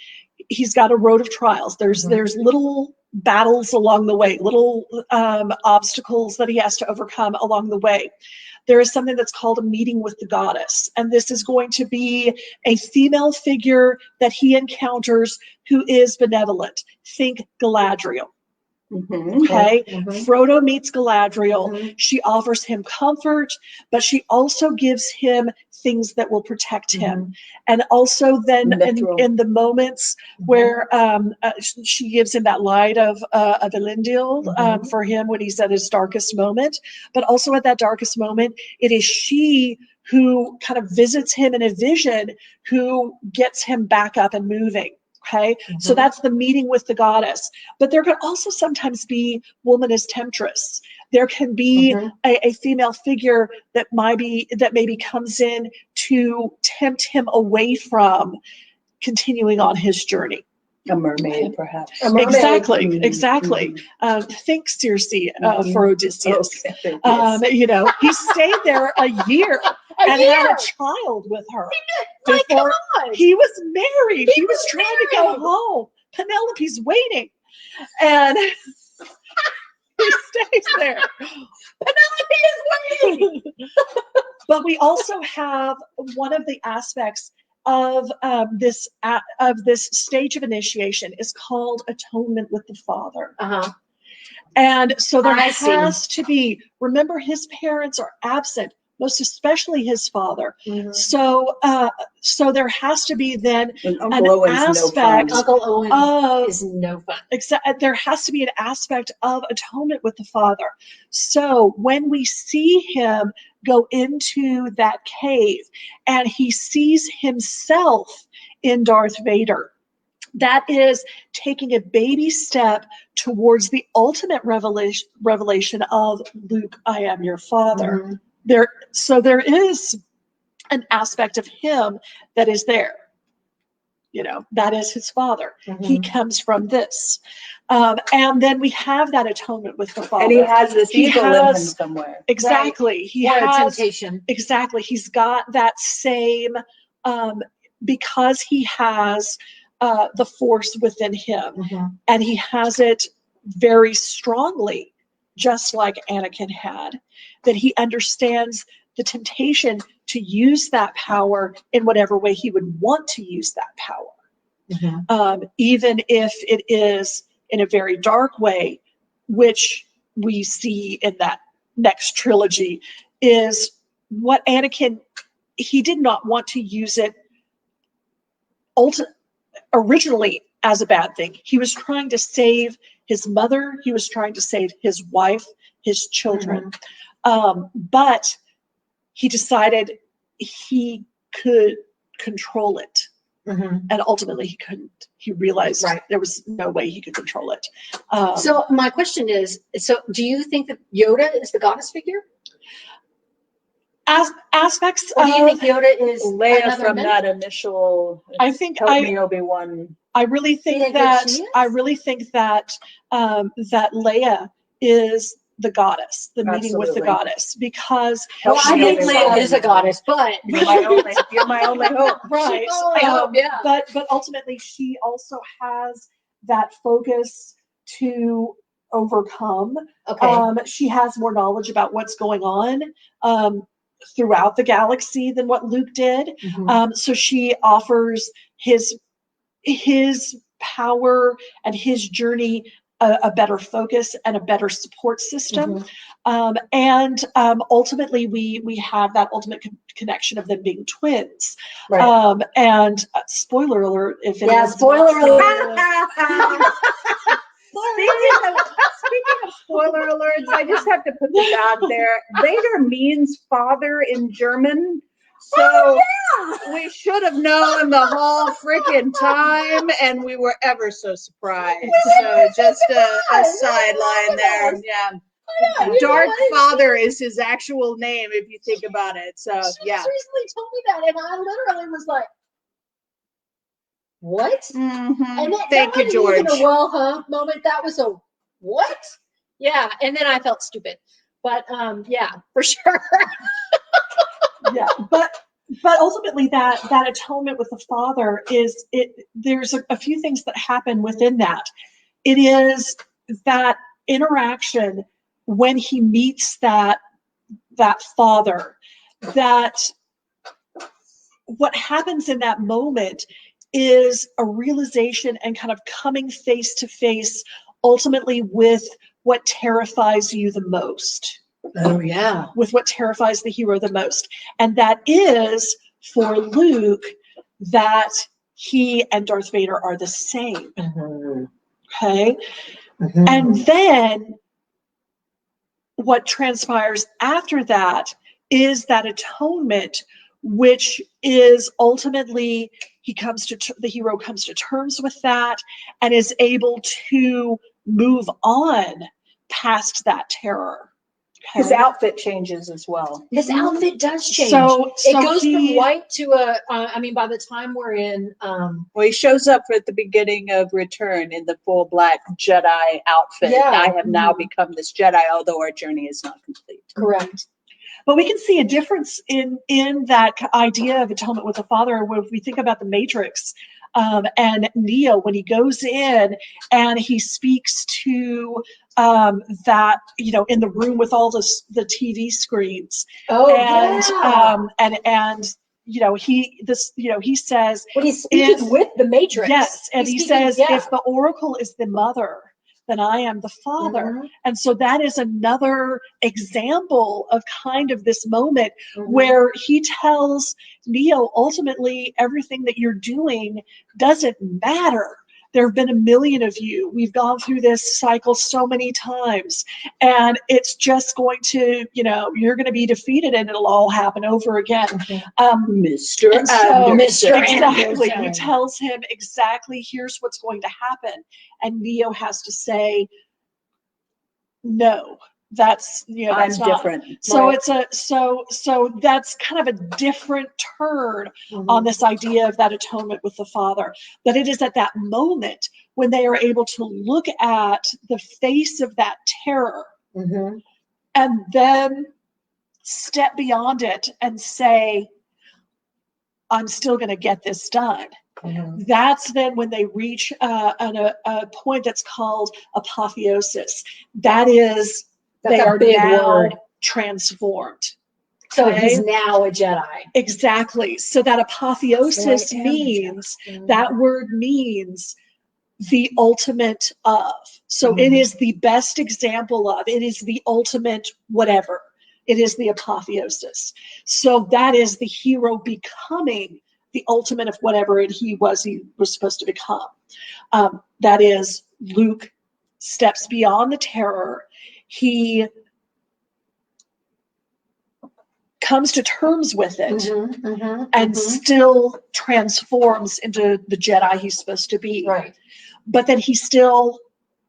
He's got a road of trials. There's little battles along the way, little obstacles that he has to overcome along the way. There is something that's called a meeting with the goddess. And this is going to be a female figure that he encounters who is benevolent. Think Galadriel. Okay. Frodo meets Galadriel. She offers him comfort, but she also gives him things that will protect him. And also then in the moments where she gives him that light of Elendil for him when he's at his darkest moment, but also at that darkest moment, it is she who kind of visits him in a vision, who gets him back up and moving. Okay, so that's the meeting with the goddess. But there can also sometimes be woman as temptress. There can be a female figure that maybe comes in to tempt him away from continuing on his journey. A mermaid, perhaps. Exactly. Think Circe for Odysseus. Yes. He stayed there a year and had a child with her. Before he was married. He was trying to go home. Penelope's waiting. And he stays there. Penelope is waiting. But we also have one of the aspects of this stage of initiation is called atonement with the Father. And so there has to be, remember, his parents are absent, most especially his father. So there has to be then an aspect Uncle Owen is no fun. There has to be an aspect of atonement with the Father. So when we see him go into that cave and he sees himself in Darth Vader, that is taking a baby step towards the ultimate revelation of Luke, I am your father. There is an aspect of him that is there. That is his father. He comes from this. And then we have that atonement with the Father. And he has this evil in him somewhere. Exactly. Right. He has temptation. Exactly. He's got that same, because he has the force within him. And he has it very strongly, just like Anakin had, that he understands the temptation to use that power in whatever way he would want to use that power. Even if it is in a very dark way, which we see in that next trilogy, is what Anakin, he did not want to use it originally as a bad thing. He was trying to save his mother. He was trying to save his wife, his children. But he decided he could control it. And ultimately he couldn't. He realized there was no way he could control it. So my question is, do you think that Yoda is the goddess figure? Aspects or do you think Yoda is Leia from that initial I think Obi-Wan. I really think that Leia is the goddess, the meeting with the goddess, because I think Leia is a goddess, but you're my only hope. Right. But ultimately she also has that focus to overcome. She has more knowledge about what's going on throughout the galaxy than what Luke did. So she offers his power and his journey a better focus and a better support system. And ultimately, we have that ultimate connection of them being twins. Right. And spoiler alert, if it Yeah, is spoiler not alert. Speaking of spoiler alerts, I just have to put this out there. Vader means father in German. So we should have known the whole freaking time, and we were ever so surprised. So just a sideline there. Yeah. Dark Father is his actual name if you think about it. So She yeah. just recently told me that, and I literally was like, "What?" Mhm. And that Thank you, wasn't even George. a well, huh moment. That was a what? Yeah, and then I felt stupid. But yeah, for sure. Yeah, but ultimately that atonement with the Father is it. There's a few things that happen within that. It is that interaction when he meets that Father, that what happens in that moment is a realization and kind of coming face to face ultimately with what terrifies you the most. Oh yeah. With what terrifies the hero the most. And that is for Luke that he and Darth Vader are the same. Okay. And then what transpires after that is that atonement, which is ultimately the hero comes to terms with that and is able to move on past that terror. His outfit changes as well. His outfit does change. So it goes from he, white to a. I mean, by the time we're in, Well, he shows up at the beginning of Return in the full black Jedi outfit. Yeah. I have now become this Jedi, although our journey is not complete. correct. but we can see a difference in that idea of atonement with the Father when we think about the Matrix. And Neo, when he goes in and he speaks to that, in the room with all the TV screens. Oh And yeah. And he says, When he's speaking with the Matrix. yes, and He's he speaking- says, if the Oracle is the mother, then I am the father. And so that is another example of kind of this moment where he tells Neo, ultimately, everything that you're doing doesn't matter. There have been a million of you. We've gone through this cycle so many times, and it's just going to, you're going to be defeated, and it'll all happen over again. Mr. And so, Anderson. exactly, he tells him exactly, here's what's going to happen, and Neo has to say, no, that's that's I'm not different. so it's so that's kind of a different turn on this idea of that atonement with the Father. But it is at that moment when they are able to look at the face of that terror and then step beyond it and say, I'm still going to get this done. That's then when they reach a point that's called apotheosis. That is, they are now transformed. So he's now a Jedi. Exactly. So that apotheosis means, that word means the ultimate of. So it is the best example of, it is the ultimate whatever. It is the apotheosis. So that is the hero becoming the ultimate of whatever he was supposed to become. That is, Luke steps beyond the terror. He comes to terms with it and still transforms into the Jedi he's supposed to be. Right. But then he still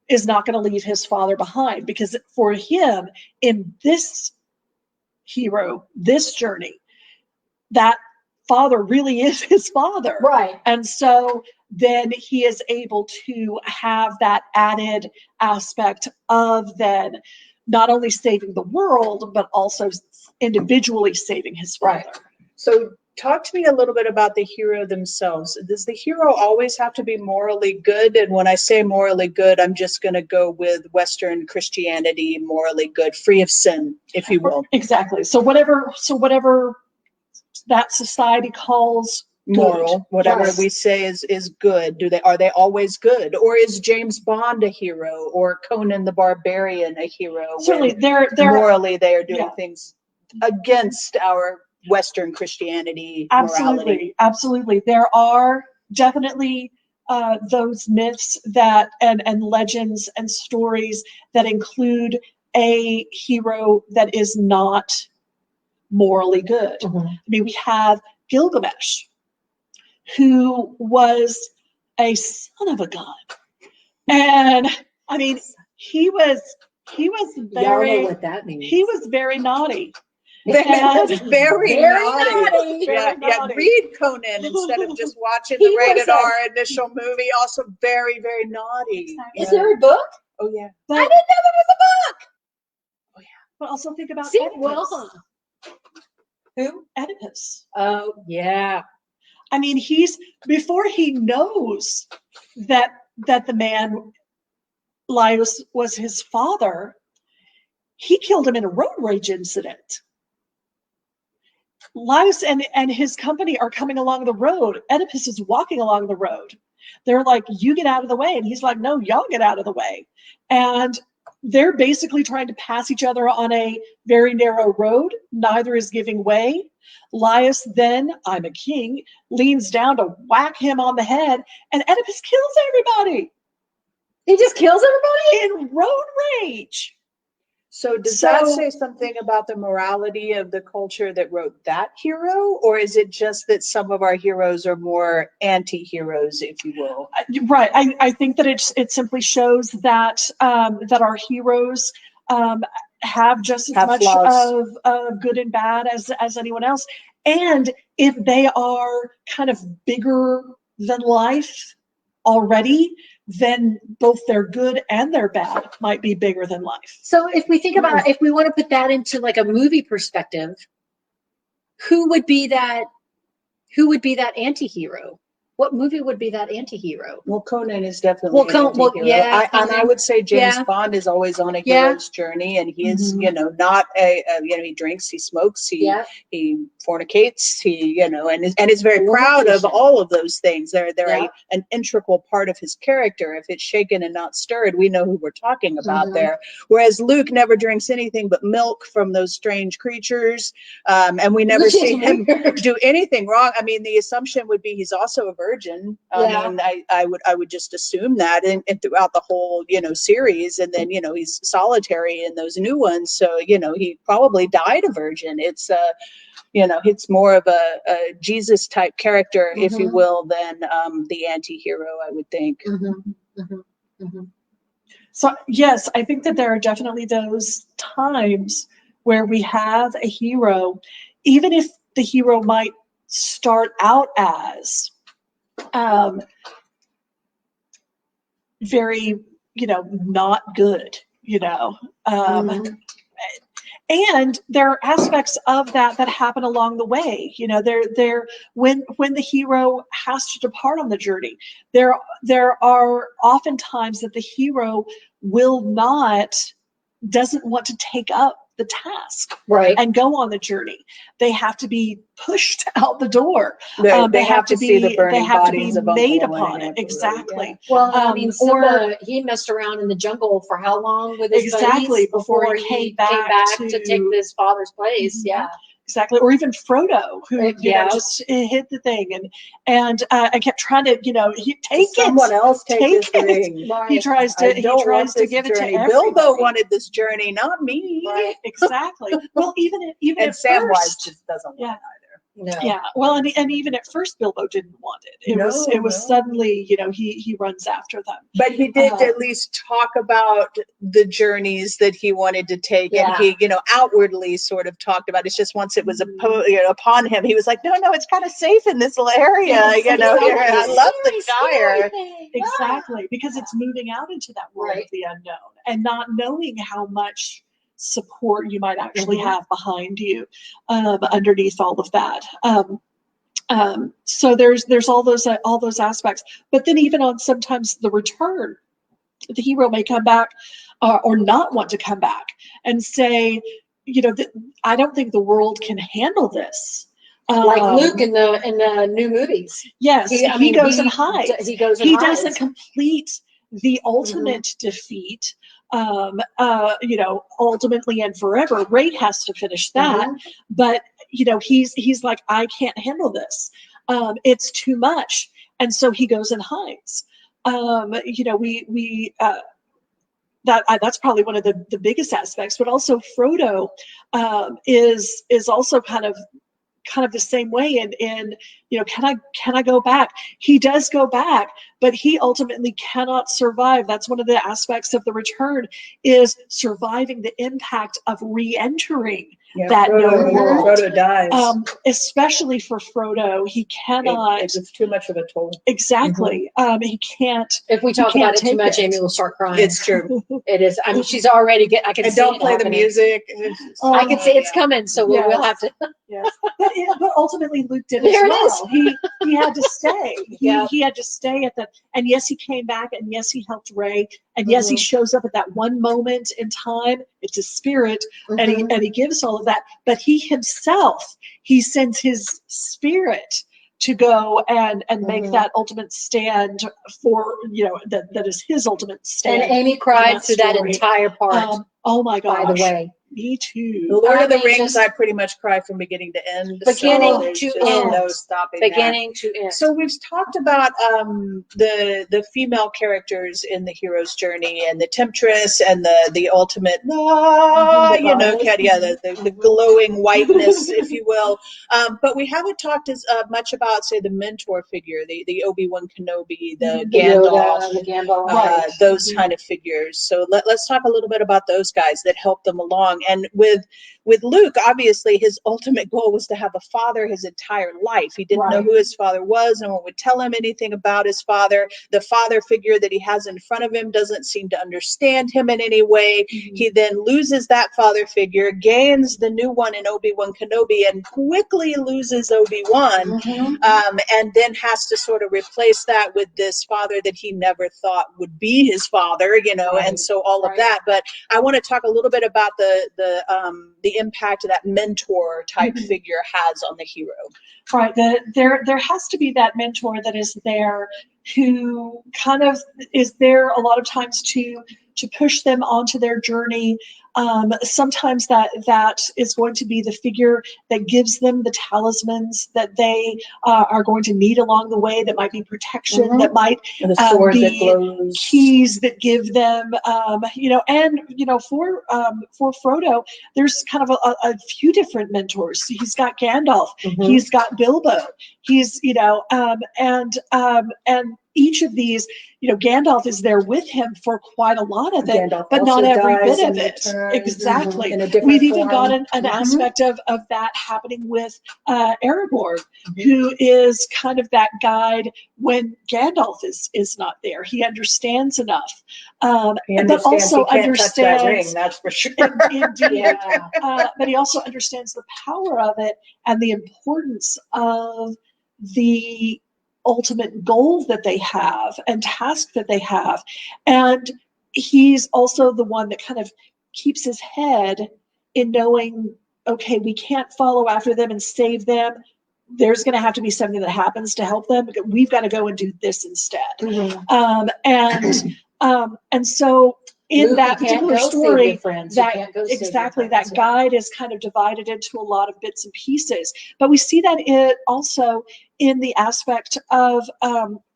is not going to leave his father behind, because for him, in this hero, this journey, that father really is his father. Right. And so then he is able to have that added aspect of then not only saving the world, but also individually saving his father. Right. So talk to me a little bit about the hero themselves. Does the hero always have to be morally good? And when I say morally good, I'm just going to go with Western Christianity, morally good, free of sin, if you will. Exactly. So whatever that society calls moral, whatever Yes. we say is good. Are they always good? Or is James Bond a hero, or Conan the Barbarian a hero? Certainly, when they're morally they are doing yeah. things against our Western Christianity morality. Absolutely, absolutely. There are definitely those myths that and legends and stories that include a hero that is not morally good. Mhm. I mean, we have Gilgamesh, who was a son of a gun, and I mean, he was Y'all know very what that means. he was very naughty. Very Very naughty. Yeah, Very yeah. naughty. Read Conan instead of just watching He the rated was a- R initial movie. Also, very, very naughty. Is there a book? Oh yeah. I But, didn't know there was a book. but also think about See, Oedipus. well, Who? Oedipus. oh yeah. I mean, he's before he knows that the man Laius was his father, he killed him in a road rage incident. Laius and his company are coming along the road. Oedipus is walking along the road. They're like, "You get out of the way," and he's like, "No, y'all get out of the way." And they're basically trying to pass each other on a very narrow road. Neither is giving way. Laius then, I'm a king, leans down to whack him on the head, and Oedipus kills everybody He just kills everybody? in road rage. So does that So- say something about the morality of the culture that wrote that hero, or is it just that some of our heroes are more anti-heroes, if you will? Right. I think that it simply shows that that our heroes have just as Have much flaws. of good and bad as anyone else. And if they are kind of bigger than life already, then both their good and their bad might be bigger than life. So if we think about, if we want to put that into like a movie perspective, who would be that anti-hero? What movie would be that anti-hero? Well, Conan is definitely Well, an anti-hero. yeah, And I would say James yeah. Bond is always on a Yeah. hero's journey, and he is, Mhm. you know, not he drinks, he smokes, Yeah. he fornicates, and is very proud of Fornication. all of those things. They're Yeah. an integral part of his character. If it's shaken and not stirred, we know who we're talking about Mhm. there. Whereas Luke never drinks anything but milk from those strange creatures, and we never Which is see him weird. do anything wrong. I mean, the assumption would be he's also a virgin. Yeah. I mean, I would just assume that, and throughout the whole, series, and then, he's solitary in those new ones. So, he probably died a virgin. It's, it's more of a Jesus type character, if you Mhm. will, than the anti-hero, I would think. Mhm. Mhm. Mhm. So yes, I think that there are definitely those times where we have a hero, even if the hero might start out as very, not good, Mhm. and there are aspects of that happen along the way. When the hero has to depart on the journey, there are often times that the hero doesn't want to take up the task Right. and go on the journey. They have to be pushed out the door. They have to see the burning they have to bodies be of Uncle made Owen upon and it. Aunt Beru, Exactly. Well, I mean, Or Simba, he messed around in the jungle for how long with his Exactly, buddies before he came back to to- take his father's place. Mhm. Yeah. Exactly. Or even Frodo, who Yeah. just hit the thing and I kept trying to take Someone it. else take Take this it. ring. Right. He tries I to don't want this give it to journey. everybody. Bilbo wanted this journey, not me. Right. Exactly. Well, even And at Samwise first, just doesn't want Yeah. it either. No. yeah. Well, and even at first, Bilbo didn't want it. It was No. suddenly, he runs after them. But he did at least talk about the journeys that he wanted to take, and Yeah. he, outwardly sort of talked about it. It's just once it was upon him, he was like, no, it's kind of safe in this little area, here. And I love the Shire. Exactly, because it's moving out into that world Right. of the unknown and not knowing how much support you might actually Mhm. have behind you underneath all of that. So there's all those aspects, but then even on sometimes the return, the hero may come back or not want to come back and say, I don't think the world can handle this. Like Luke in the new movies. Yes, he goes and hides. He goes and he hides. doesn't complete the ultimate defeat. Ultimately and forever. Ray has to finish that, but he's like, I can't handle this. It's too much, and so he goes and hides. That's probably one of the biggest aspects, but also Frodo is also kind of the same way. And can I go back? He does go back, but he ultimately cannot survive. That's one of the aspects of the return, is surviving the impact of re-entering that known world. Frodo dies. Especially for Frodo, he cannot. It's too much of a toll. Exactly. He can't. If we talk about it too much, Aimee will start crying. It's true. It is. I mean, she's already I can And see don't it play the happening. music. I can see it's coming, so we will have to. Yes. But ultimately, Luke did There it as well. He had to stay. He had to stay at the. And yes, he came back, and yes, he helped Ray, and yes, he shows up at that one moment in time. It's his spirit, and he gives all of that. But he himself, he sends his spirit to go and make that ultimate stand for that is his ultimate stand. And Aimee cried through that entire part. Oh my gosh! By the way, me too. The Lord of the Rings, I pretty much cry from beginning to end. Beginning to end. No stopping. Beginning to end. So we've talked about the female characters in the hero's journey, and the temptress, and the ultimate, the glowing whiteness, if you will. But we haven't talked as much about, say, the mentor figure, the Obi-Wan Kenobi, the Gandalf, Yoda, the Campbell, those kind of figures. So let's talk a little bit about those guys that helped them along. And with Luke, obviously, his ultimate goal was to have a father his entire life. He didn't know who his father was. No one would tell him anything about his father. The father figure that he has in front of him doesn't seem to understand him in any way. He then loses that father figure, gains the new one in Obi-Wan Kenobi, and quickly loses Obi-Wan, and then has to sort of replace that with this father that he never thought would be his father, and so all of that. But I want to talk a little bit about the impact that mentor type figure has on the hero. Right. There has to be that mentor that is there, who kind of is there a lot of times to push them onto their journey. Sometimes that is going to be the figure that gives them the talismans that they are going to need along the way. That might be protection. That might the sword be that glows. Keys that give them, for Frodo, there's kind of a few different mentors. He's got Gandalf. He's got Bilbo. He's and each of these, Gandalf is there with him for quite a lot of it, Gandalf but not every bit of it. returns, Exactly. in a different We've even form. got an aspect of that happening with Aragorn, who is kind of that guide when Gandalf is not there. He understands enough, but also understands that ring, that's for sure. Indeed. But he also understands the power of it and the importance of the ultimate goal that they have and task that they have. And he's also the one that kind of keeps his head in knowing, okay, we can't follow after them and save them. There's going to have to be something that happens to help them. We've got to go and do this instead. And so in Luke, that particular story, that guide guide is kind of divided into a lot of bits and pieces. But we see that also in the aspect of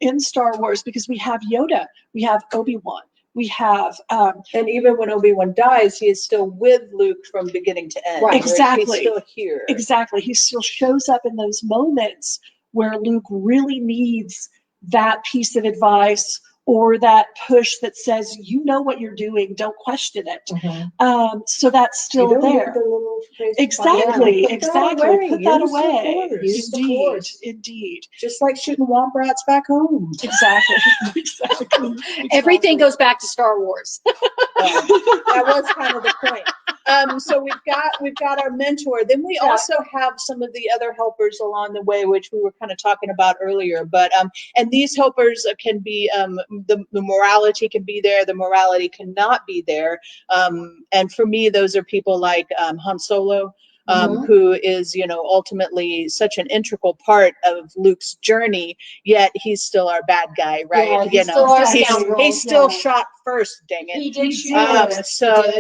in Star Wars, because we have Yoda, we have Obi-Wan, we have and even when Obi-Wan dies, he is still with Luke from beginning to end. Right. Exactly. He's still here. Exactly. He still shows up in those moments where Luke really needs that piece of advice or that push that says, you know what you're doing, don't question it. So that's still there. Exactly. Put that away. Indeed. Just like shooting womp rats back home. Exactly. Everything goes back to Star Wars. That was kind of the point. So we've got our mentor. Then we also have some of the other helpers along the way, which we were kind of talking about earlier. But and these helpers can be the morality can be there, the morality cannot be there. And for me, those are people like Han Solo, who is, ultimately such an integral part of Luke's journey, yet he's still our bad guy, right? Yeah, he's still our scoundrel. He's still shot first, dang it. He did shoot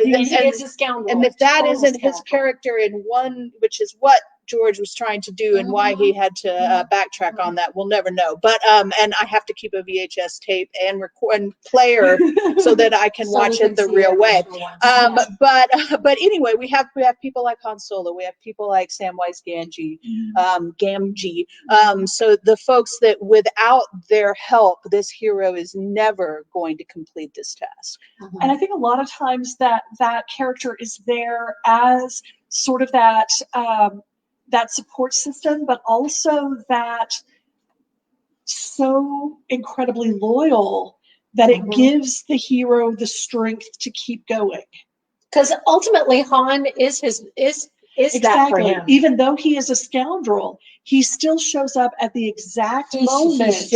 He is a scoundrel. And if that Total isn't his scoundrel. character in one, which is what George was trying to do and why he had to backtrack on that, we'll never know. But and I have to keep a VHS tape and record and player so that I can watch it the real way. But anyway, we have people like Han Solo, we have people like Samwise Gamgee. So the folks that without their help, this hero is never going to complete this task. And I think a lot of times that character is there as sort of that support system, but also that so incredibly loyal that it gives the hero the strength to keep going. Because ultimately, Han is that for him. Even though he is a scoundrel, he still shows up at the exact moment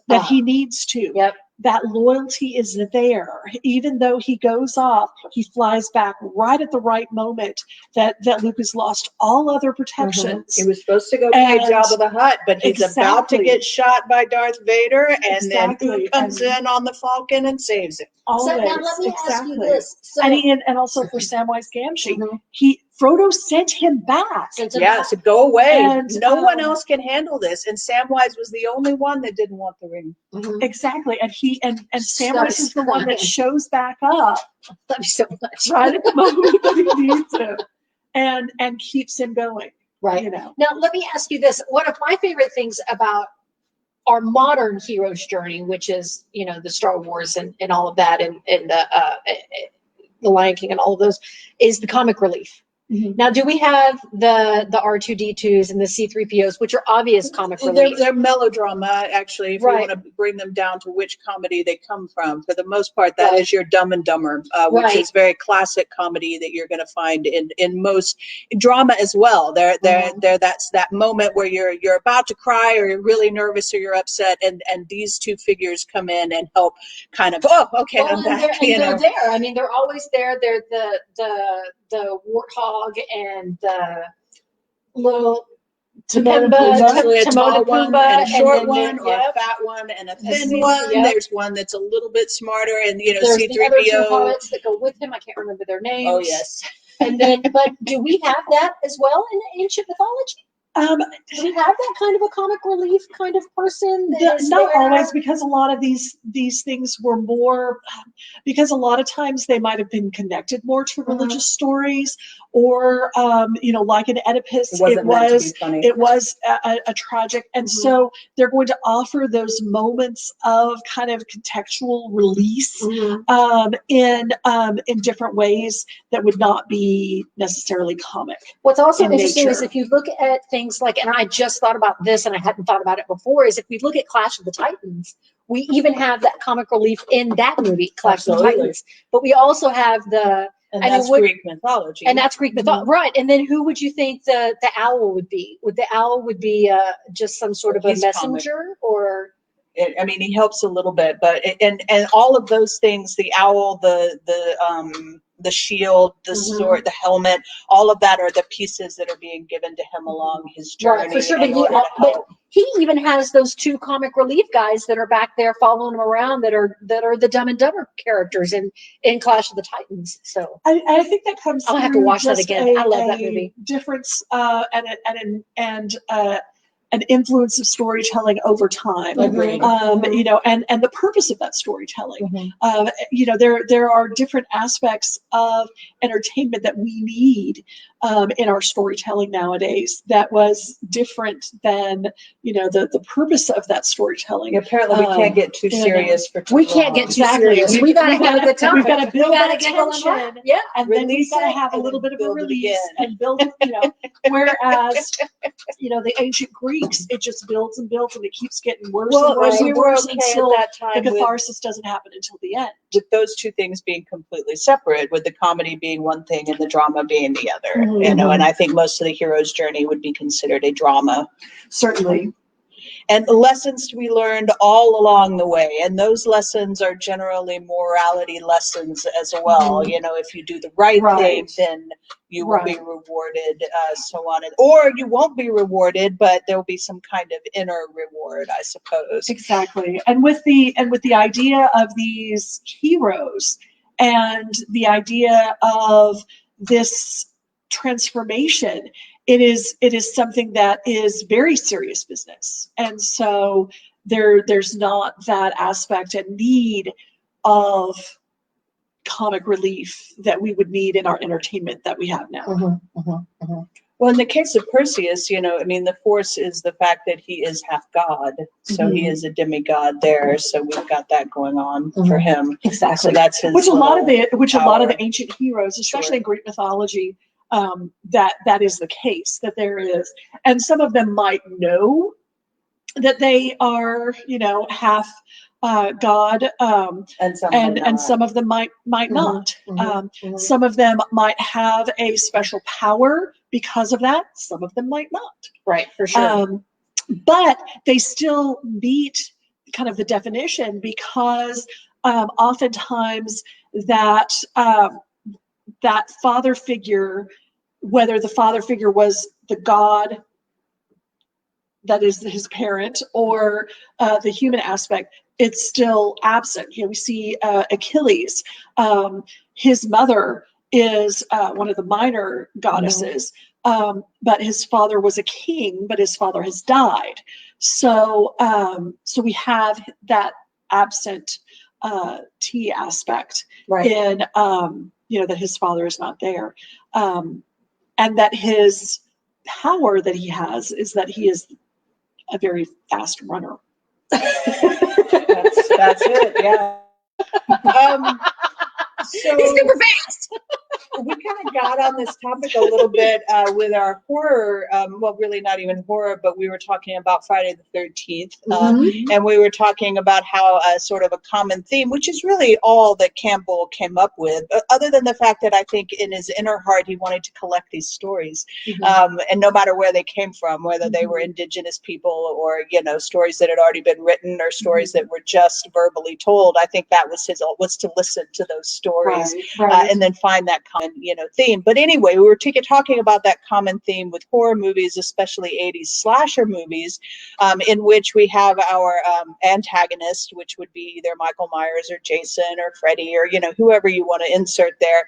that he needs to. Yep. That loyalty is there. Even though he goes off, he flies back right at the right moment that Luke has lost all other protections. He was supposed to go play Jabba the Hutt, but he's about to get shot by Darth Vader, and then who comes in on the Falcon and saves him? Always. So now let me ask you this. So, and also for Samwise Gamgee, Frodo sent him back. To go away. And, no one else can handle this. And Samwise was the only one that didn't want the ring. Exactly. And Samwise is the one that shows back up. Love you so much. Right at the moment that he needs him. And keeps him going. Right. Now let me ask you this. One of my favorite things about our modern hero's journey, which is, the Star Wars and all of that and the Lion King and all of those, is the comic relief. Now, do we have the R2-D2s and the C-3POs, which are obvious comic relief? They're melodrama, actually, if you want to bring them down to which comedy they come from. For the most part, that is your Dumb and Dumber, which is very classic comedy that you're going to find in most drama as well. That's that moment where you're about to cry, or you're really nervous, or you're upset, and these two figures come in and help kind of, I'm back. They're there. I mean, they're always there. They're the warthog and the little Timon, a tall one and a short one, or a fat one and a thin one. There's one that's a little bit smarter, and there's C-3PO. The other two hobbits that go with him. I can't remember their names. Oh yes. And then, but do we have that as well in ancient mythology? Do we have that kind of a comic relief kind of person? Not always, because a lot of these things were more, because a lot of times they might have been connected more to religious stories, or like in Oedipus, it was a tragic, and so they're going to offer those moments of kind of contextual release in different ways that would not be necessarily comic. What's also interesting is if you look at things like, and I just thought about this and I hadn't thought about it before, is if we look at Clash of the Titans, we even have that comic relief in that movie, Clash of the Titans. But we also have that's Greek mythology. And that's Greek mythology, right? And then who would you think the owl would be? Would the owl be just some sort of a messenger, or? I mean, he helps a little bit, but and all of those things, the owl, the shield, the sword, the helmet, all of that are the pieces that are being given to him along his journey. Right, for sure. But he even has those two comic relief guys that are back there following him around that are the Dumb and Dumber characters in Clash of the Titans. So I think that comes. I'll have to watch that again. I love that movie. Difference an influence of storytelling over time, and the purpose of that storytelling. There are different aspects of entertainment that we need in our storytelling nowadays that was different than the purpose of that storytelling. Apparently, we can't get too serious for too long. We can't get too serious. We gotta have a good time. We've got to build that tension, yeah, and then we've got to have a little bit of a release and build it. Whereas the ancient Greeks, it just builds and builds, and it keeps getting worse and worse and worse until the catharsis doesn't happen until the end. With those two things being completely separate, with the comedy being one thing and the drama being the other, and I think most of the hero's journey would be considered a drama. Certainly. and lessons to be learned all along the way. And those lessons are generally morality lessons as well. You know, if you do the right thing, then you will be rewarded, so on. Or you won't be rewarded, but there will be some kind of inner reward, I suppose. Exactly. And with the idea of these heroes and the idea of this transformation, it is something that is very serious business. And so there's not that aspect and need of comic relief that we would need in our entertainment that we have now. Well, in the case of Perseus, you know, I mean, the force is the fact that he is half god, so he is a demigod there. So we've got that going on for him. Exactly. So that's his which a lot of the power. ancient heroes, especially in Greek mythology, that is the case, that there is, and some of them might know that they are, you know, half god, and some of them might not. Some of them might have a special power because of that. Some of them might not. Right, for sure. But they still meet kind of the definition because oftentimes that that father figure, whether the father figure was the god that is his parent or the human aspect, it's still absent. You know, we see Achilles. His mother is one of the minor goddesses, but his father was a king, but his father has died. So so we have that absent T aspect in, you know, that his father is not there. And that his power that he has is that he is a very fast runner. That's it, yeah. So He's super fast. we kind of got on this topic a little bit with our horror, well, really not even horror, but we were talking about Friday the 13th. And we were talking about how sort of a common theme, which is really all that Campbell came up with, other than the fact that I think in his inner heart, he wanted to collect these stories. And no matter where they came from, whether they were indigenous people or, you know, stories that had already been written or stories that were just verbally told, I think that was his, was to listen to those stories and then find that common, you know, theme. But anyway, we were talking about that common theme with horror movies, especially 80s slasher movies, in which we have our antagonist, which would be either Michael Myers or Jason or Freddy or, you know, whoever you want to insert there,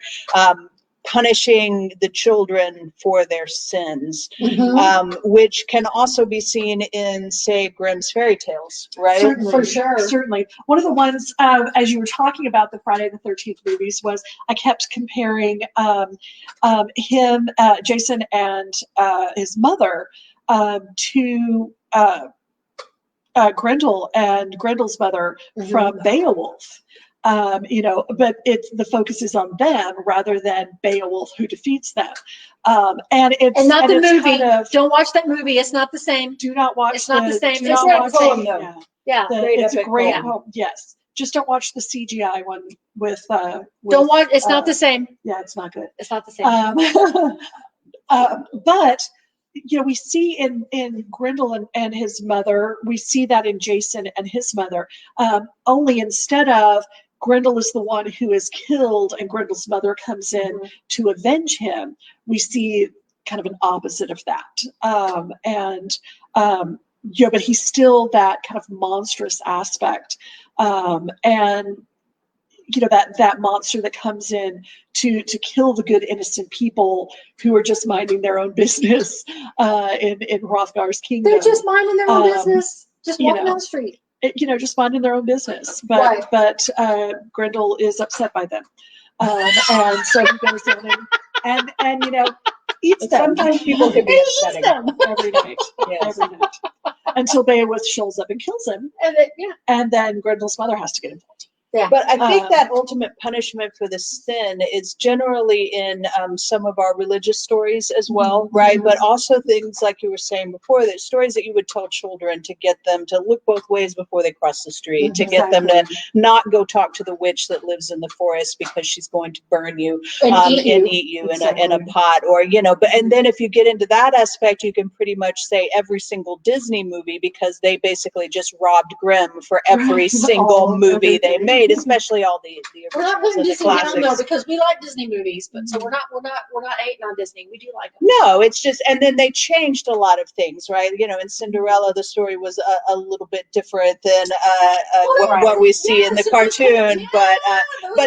punishing the children for their sins, which can also be seen in, say, Grimm's fairy tales, right? Certainly, For sure. Certainly. One of the ones, as you were talking about the Friday the 13th movies, was I kept comparing him, Jason, and his mother to Grendel and Grendel's mother from Beowulf. You know, but the focus is on them rather than Beowulf who defeats them. And not the movie. Kind of, don't watch that movie. It's not the same. do not watch. It's not the same. Do It's not not watch the same. it. Yeah. It's a great poem. poem. Yes. Just don't watch the CGI one with Don't watch. It's not the same. Yeah, it's not good. It's not the same. But you know, we see in Grendel and his mother, we see that in Jason and his mother. Only instead of Grendel is the one who is killed and Grendel's mother comes in to avenge him, we see kind of an opposite of that. Yeah, but he's still that kind of monstrous aspect. And you know, that monster that comes in to kill the good innocent people who are just minding their own business in Hrothgar's kingdom. They're just minding their own business. Just walking down the street. You know, just minding their own business. But Grendel is upset by them. And so he goes in and you know, eats them. Sometimes people can be upsetting. Them. Every night. Yes. Every night. Until Beowulf shows up and kills him. And then Grendel's mother has to get involved. Yeah. But I think that ultimate punishment for the sin is generally in some of our religious stories as well, right? But also things like you were saying before, that stories that you would tell children to get them to look both ways before they cross the street, to get them to not go talk to the witch that lives in the forest because she's going to burn you and eat you in a pot, or But and then if you get into that aspect, you can pretty much say every single Disney movie, because they basically just robbed Grimm for every single movie they made. Especially all the We're not originals putting and the Disney down classics. though, because we like Disney movies, but so we're not hating on Disney. We do like them. No, it's just, and then they changed a lot of things, right? In Cinderella, the story was a little bit different than what we see in the cartoon, but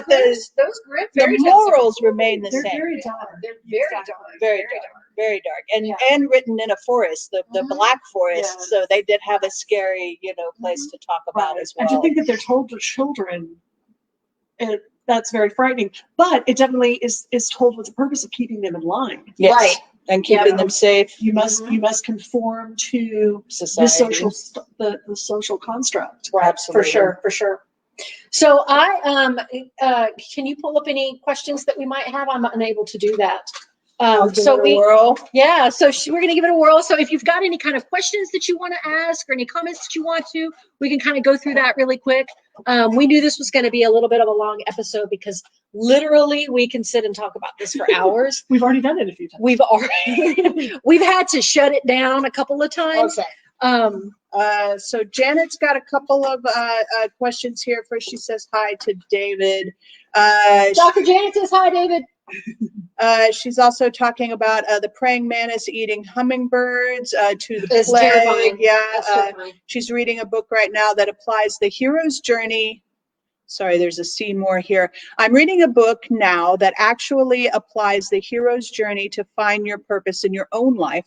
those Grimm fairy the tales morals remain the same. Very dark. They're very dark. Very dark. Very dark, and written in a forest, the Black Forest. So they did have a scary, place to talk about as well. And to think that they're told to children, that's very frightening. But it definitely is told with the purpose of keeping them in line. Yes. Right. And keeping them safe. You must conform to Society. the social construct. Right. Absolutely. For sure. So can you pull up any questions that we might have? I'm unable to do that. I'll give it a whirl. Yeah, so we're going to give it a whirl. So if you've got any kind of questions that you want to ask or any comments that you want to, we can kind of go through that really quick. We knew this was going to be a little bit of a long episode because literally we can sit and talk about this for hours. We've already done it a few times. We've had to shut it down a couple of times. Okay. So Janet's got a couple of questions here. First, she says hi to David. Dr. Janet says hi, David. She's also talking about the praying mantis eating hummingbirds to the It's plague. terrifying. Yeah, That's terrifying. she's reading a book right now that applies the hero's journey. Sorry, there's a C more here. I'm reading a book now that actually applies the hero's journey to find your purpose in your own life.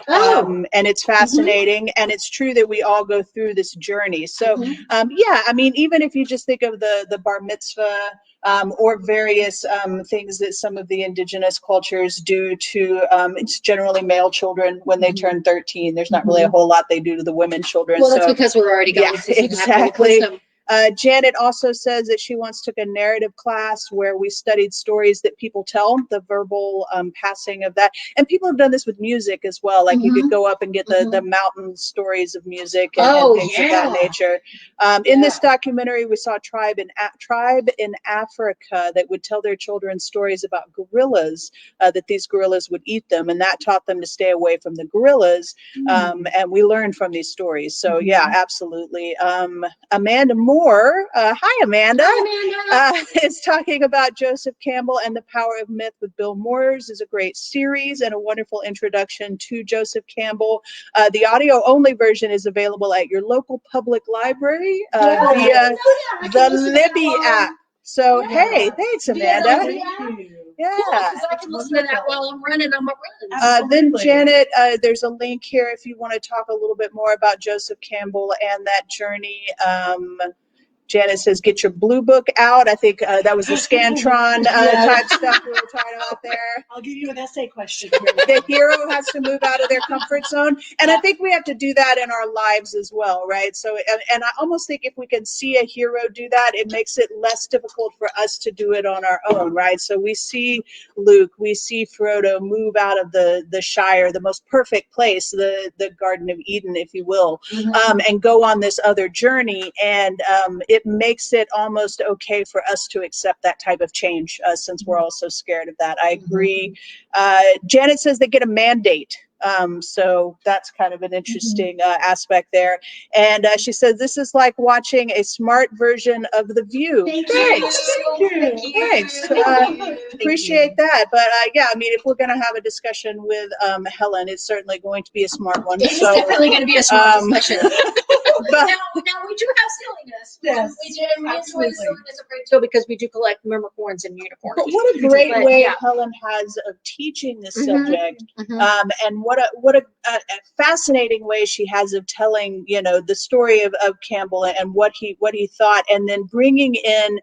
And it's fascinating, and it's true that we all go through this journey. So, yeah, I mean, even if you just think of the bar mitzvah or various things that some of the indigenous cultures do to, it's generally male children when they turn 13. There's not really a whole lot they do to the women children. Well, that's because we're already going through exactly. wisdom. Janet also says that she once took a narrative class where we studied stories that people tell, the verbal passing of that. And people have done this with music as well. Like you could go up and get the mountain stories of music and things of that nature. In this documentary, we saw a tribe in Africa that would tell their children stories about gorillas, that these gorillas would eat them. And that taught them to stay away from the gorillas. And we learned from these stories. So, yeah, absolutely. Amanda Moore, hi Amanda, is talking about Joseph Campbell and the Power of Myth with Bill Moores. Is a great series and a wonderful introduction to Joseph Campbell. The audio only version is available at your local public library via the Libby app. So hey, thanks Amanda. Yeah, because I can listen to that while I'm running on my run. Then Janet, there's a link here if you want to talk a little bit more about Joseph Campbell and that journey. Janet says, get your blue book out. I think that was the Scantron type stuff we were talking about there. I'll give you an essay question. The hero has to move out of their comfort zone. And I think we have to do that in our lives as well, right? So, and I almost think if we can see a hero do that, it makes it less difficult for us to do it on our own, right? So we see Luke, we see Frodo move out of the Shire, the most perfect place, the Garden of Eden, if you will, and go on this other journey. And it makes it almost okay for us to accept that type of change, since we're all so scared of that. I agree. Janet says they get a mandate. So that's kind of an interesting aspect there. And she says this is like watching a smart version of The View. Thanks. Appreciate that. But yeah, I mean, if we're going to have a discussion with Helen, it's certainly going to be a smart one. It's definitely going to be a smart discussion. But, now we do have silliness. Yes, we do. We enjoy silliness a great deal because we do collect unicorns and unicorns. But what a great way Helen has of teaching this subject, and what a fascinating way she has of telling, the story of Campbell and what he thought, and then bringing in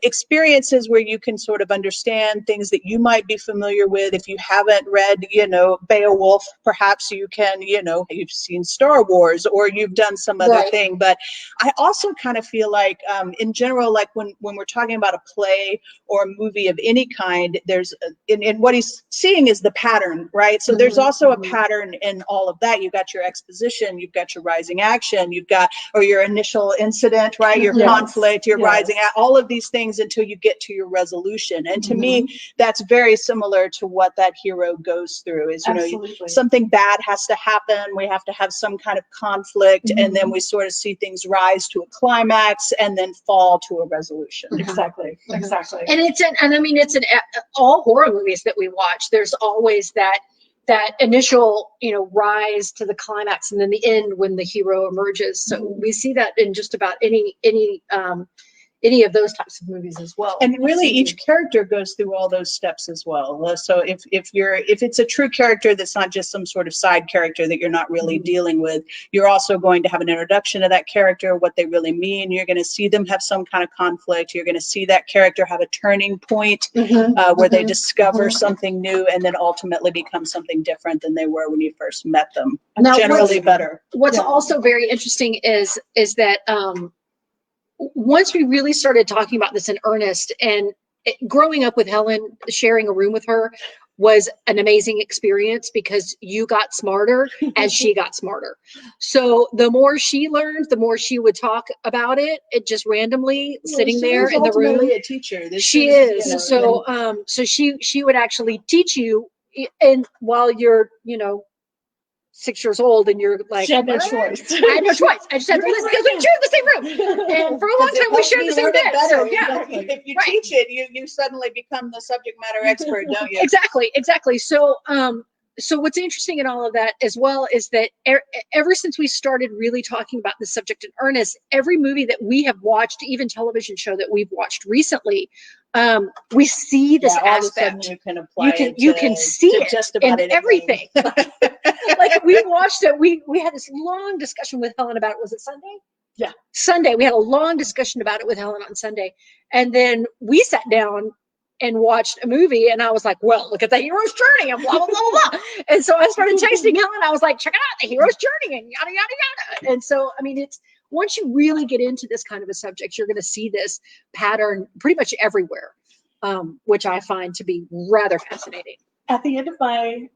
experiences where you can sort of understand things that you might be familiar with. If you haven't read, you know, Beowulf, perhaps you can, you know, you've seen Star Wars or you've done some other thing. But I also kind of feel like, in general, like when we're talking about a play or a movie of any kind, there's, in what he's seeing is the pattern, right? So there's also a pattern in all of that. You've got your exposition, you've got your rising action, you've got, or your initial incident, right? Your conflict, your rising, all of these things until you get to your resolution. And to me, that's very similar to what that hero goes through is, you know, something bad has to happen. We have to have some kind of conflict, and then we sort of see things rise to a climax and then fall to a resolution. Exactly. And I mean, it's in all horror movies that we watch. There's always that initial, you know, rise to the climax and then the end when the hero emerges. So we see that in just about any of those types of movies as well. And really each character goes through all those steps as well. So if it's a true character that's not just some sort of side character that you're not really dealing with, you're also going to have an introduction to that character, what they really mean. You're going to see them have some kind of conflict. You're going to see that character have a turning point where they discover something new and then ultimately become something different than they were when you first met them. Now, generally better. What's also very interesting is that once we really started talking about this in earnest, and growing up with Helen, sharing a room with her was an amazing experience because you got smarter as she got smarter. So the more she learned, the more she would talk about it. It just randomly sitting there in the room. A teacher. She is. You know, so she would actually teach you, and while you're, you know, 6 years old and you're like, she had no choice. I had no choice. I just had to listen because we shared the same room. And for a long time we shared the same bed. So yeah. If you teach it, you suddenly become the subject matter expert, don't you? Exactly. So so what's interesting in all of that as well is that ever since we started really talking about this subject in earnest, every movie that we have watched, even television show that we've watched recently, we see this aspect. You can apply you can see it just about in everything. Like we watched it, we had this long discussion with Helen about it. Was it Sunday? Yeah. Sunday. We had a long discussion about it with Helen on Sunday. And then we sat down and watched a movie, and I was like, well, look at the hero's journey and blah, blah, blah, blah. And so I started texting Helen. I was like, check it out, the hero's journey and yada, yada, yada. And so, I mean, it's, once you really get into this kind of a subject, you're going to see this pattern pretty much everywhere, which I find to be rather fascinating. At the end of my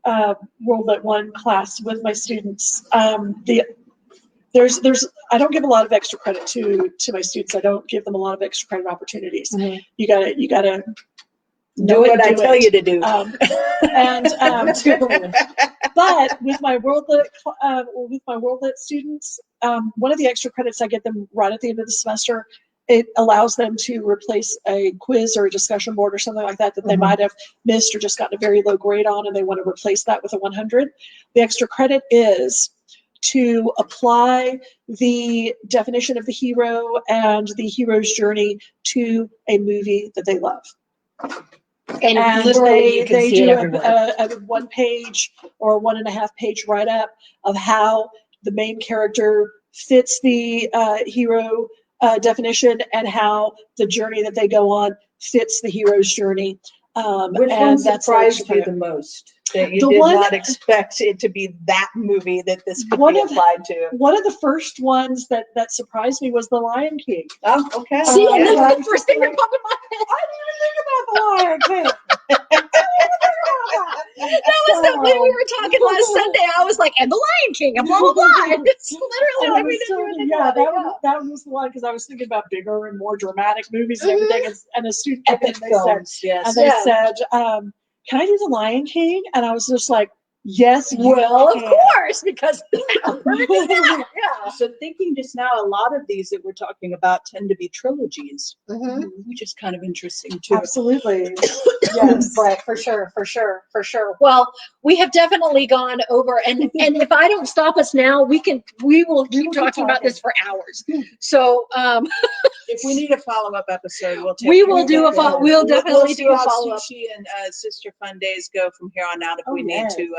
World Lit 1 class with my students, there's I don't give a lot of extra credit to my students. I don't give them a lot of extra credit opportunities. You gotta do what I tell you to do. But with my World Lit students, one of the extra credits I get them right at the end of the semester, it allows them to replace a quiz or a discussion board or something like that they might have missed or just gotten a very low grade on, and they want to replace that with a 100. The extra credit is to apply the definition of the hero and the hero's journey to a movie that they love. And literally they do a 1 page or 1.5 page write-up of how the main character fits the hero definition and how the journey that they go on fits the hero's journey. Which one surprised you the most? That you did not expect it to be that movie that this could be applied to. One of the first ones that surprised me was The Lion King. Oh, okay. See, and that's the first thing that popped in my head. I didn't even think about The Lion King. That was the when we were talking last Sunday. I was like, and The Lion King, and blah blah blah. And it's literally everything. That was the one because I was thinking about bigger and more dramatic movies and everything. And a student came in and they said, can I do The Lion King? And I was just like, yes, well, of course, because yeah. So thinking just now, a lot of these that we're talking about tend to be trilogies, which is kind of interesting too. Absolutely. Yes, right, for sure. Well, we have definitely gone over, and if I don't stop us now, we will keep talking about this for hours. So if we need a follow-up episode, we'll definitely do a follow-up. Sushi and Sister Fun Days go from here on out if we need to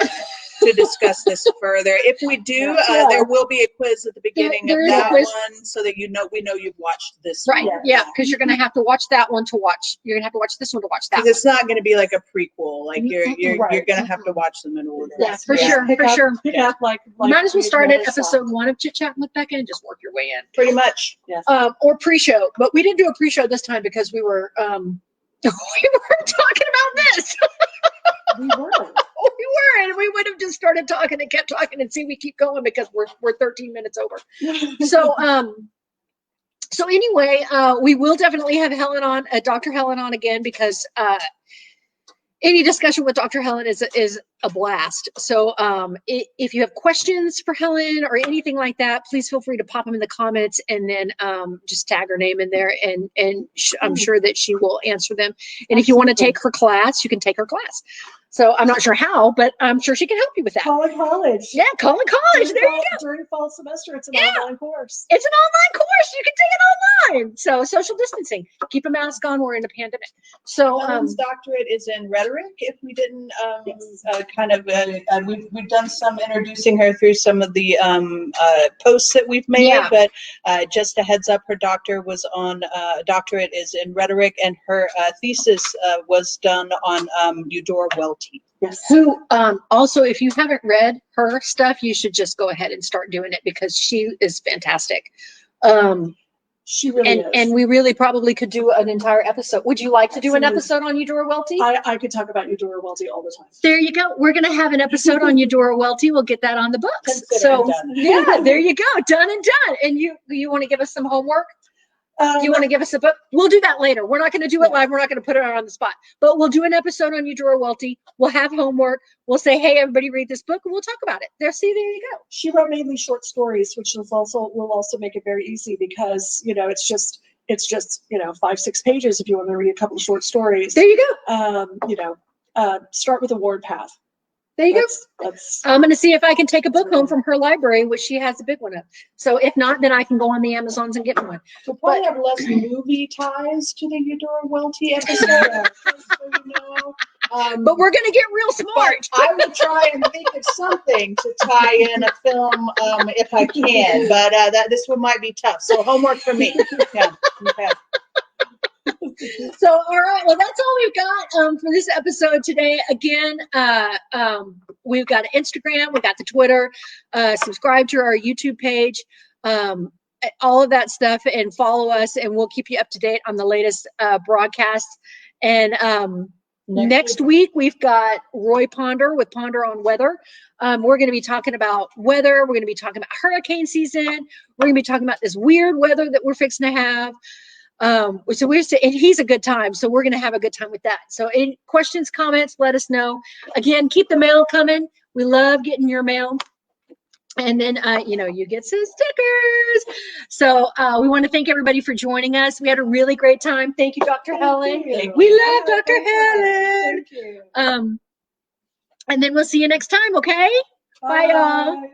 to discuss this further. If we do, there will be a quiz at the beginning There of is a that quiz. one, so that we know you've watched this Right. one. Yeah, because you're going to have to watch that one to watch. You're going to have to watch this one to watch that. Because it's not going to be like a prequel. Like you're Right. going to have to watch them in order. Yeah, for sure. Pick For up- sure. pick up like Might as well we start at really saw. episode 1 of Chit Chatting with Becca and just work your way in. Pretty much. Yes. Or pre-show, but we didn't do a pre-show this time because we were we were talking about this. We were. We were, and we would have just started talking and kept talking and see we keep going because we're 13 minutes over. So anyway, we will definitely have Helen on, Dr. Helen on again, because any discussion with Dr. Helen is a blast. So if you have questions for Helen or anything like that, please feel free to pop them in the comments, and then just tag her name in there, and I'm sure that she will answer them. And if you want to take her class, you can take her class. So I'm not sure how, but I'm sure she can help you with that. College. Yeah, College. There you go. During fall semester, it's an Yeah. online course. It's an online course. You can take it online. So social distancing. Keep a mask on. We're in a pandemic. So Helen's doctorate is in rhetoric. If we didn't we've done some introducing her through some of the posts that we've made, Yeah. but just a heads up, her doctorate is in rhetoric, and her thesis was done on Eudora Welty. Yes. who also, if you haven't read her stuff, you should just go ahead and start doing it because she is fantastic. She really is. And we really probably could do an entire episode. Would you like to do an episode on Eudora Welty? I could talk about Eudora Welty all the time. There you go. We're going to have an episode on Eudora Welty. We'll get that on the books. Consider So it done. yeah, there you go. Done and done. And you want to give us some homework? You want to give us a book? We'll do that later. We're not going to do it live. We're not going to put it on the spot. But we'll do an episode on Eudora Welty. We'll have homework. We'll say, hey, everybody read this book, and we'll talk about it. There you go. She wrote mainly short stories, which will also make it very easy because it's just 5-6 pages if you want to read a couple of short stories. There you go. Start with a ward path. There you go. That's I'm going to see if I can take a book home from her library, which she has a big one of. So if not, then I can go on the Amazons and get one. We'll probably have less movie ties to the Eudora Welty episode. But we're going to get real smart. I will try and think of something to tie in a film if I can, but this one might be tough. So homework for me. Yeah. Okay. So, all right. Well, that's all we've got for this episode today. Again, we've got an Instagram, we've got the Twitter. Subscribe to our YouTube page, all of that stuff, and follow us, and we'll keep you up to date on the latest broadcasts. And next week we've got Roy Ponder with Ponder on Weather. We're going to be talking about weather. We're going to be talking about hurricane season. We're going to be talking about this weird weather that we're fixing to have. And he's a good time, so we're going to have a good time with that. So any questions, comments, let us know. Again, keep the mail coming. We love getting your mail. And then, you get some stickers. So we want to thank everybody for joining us. We had a really great time. Thank you, Dr. Helen. We love Dr. Helen. Thank you. And then we'll see you next time, okay? Bye, y'all.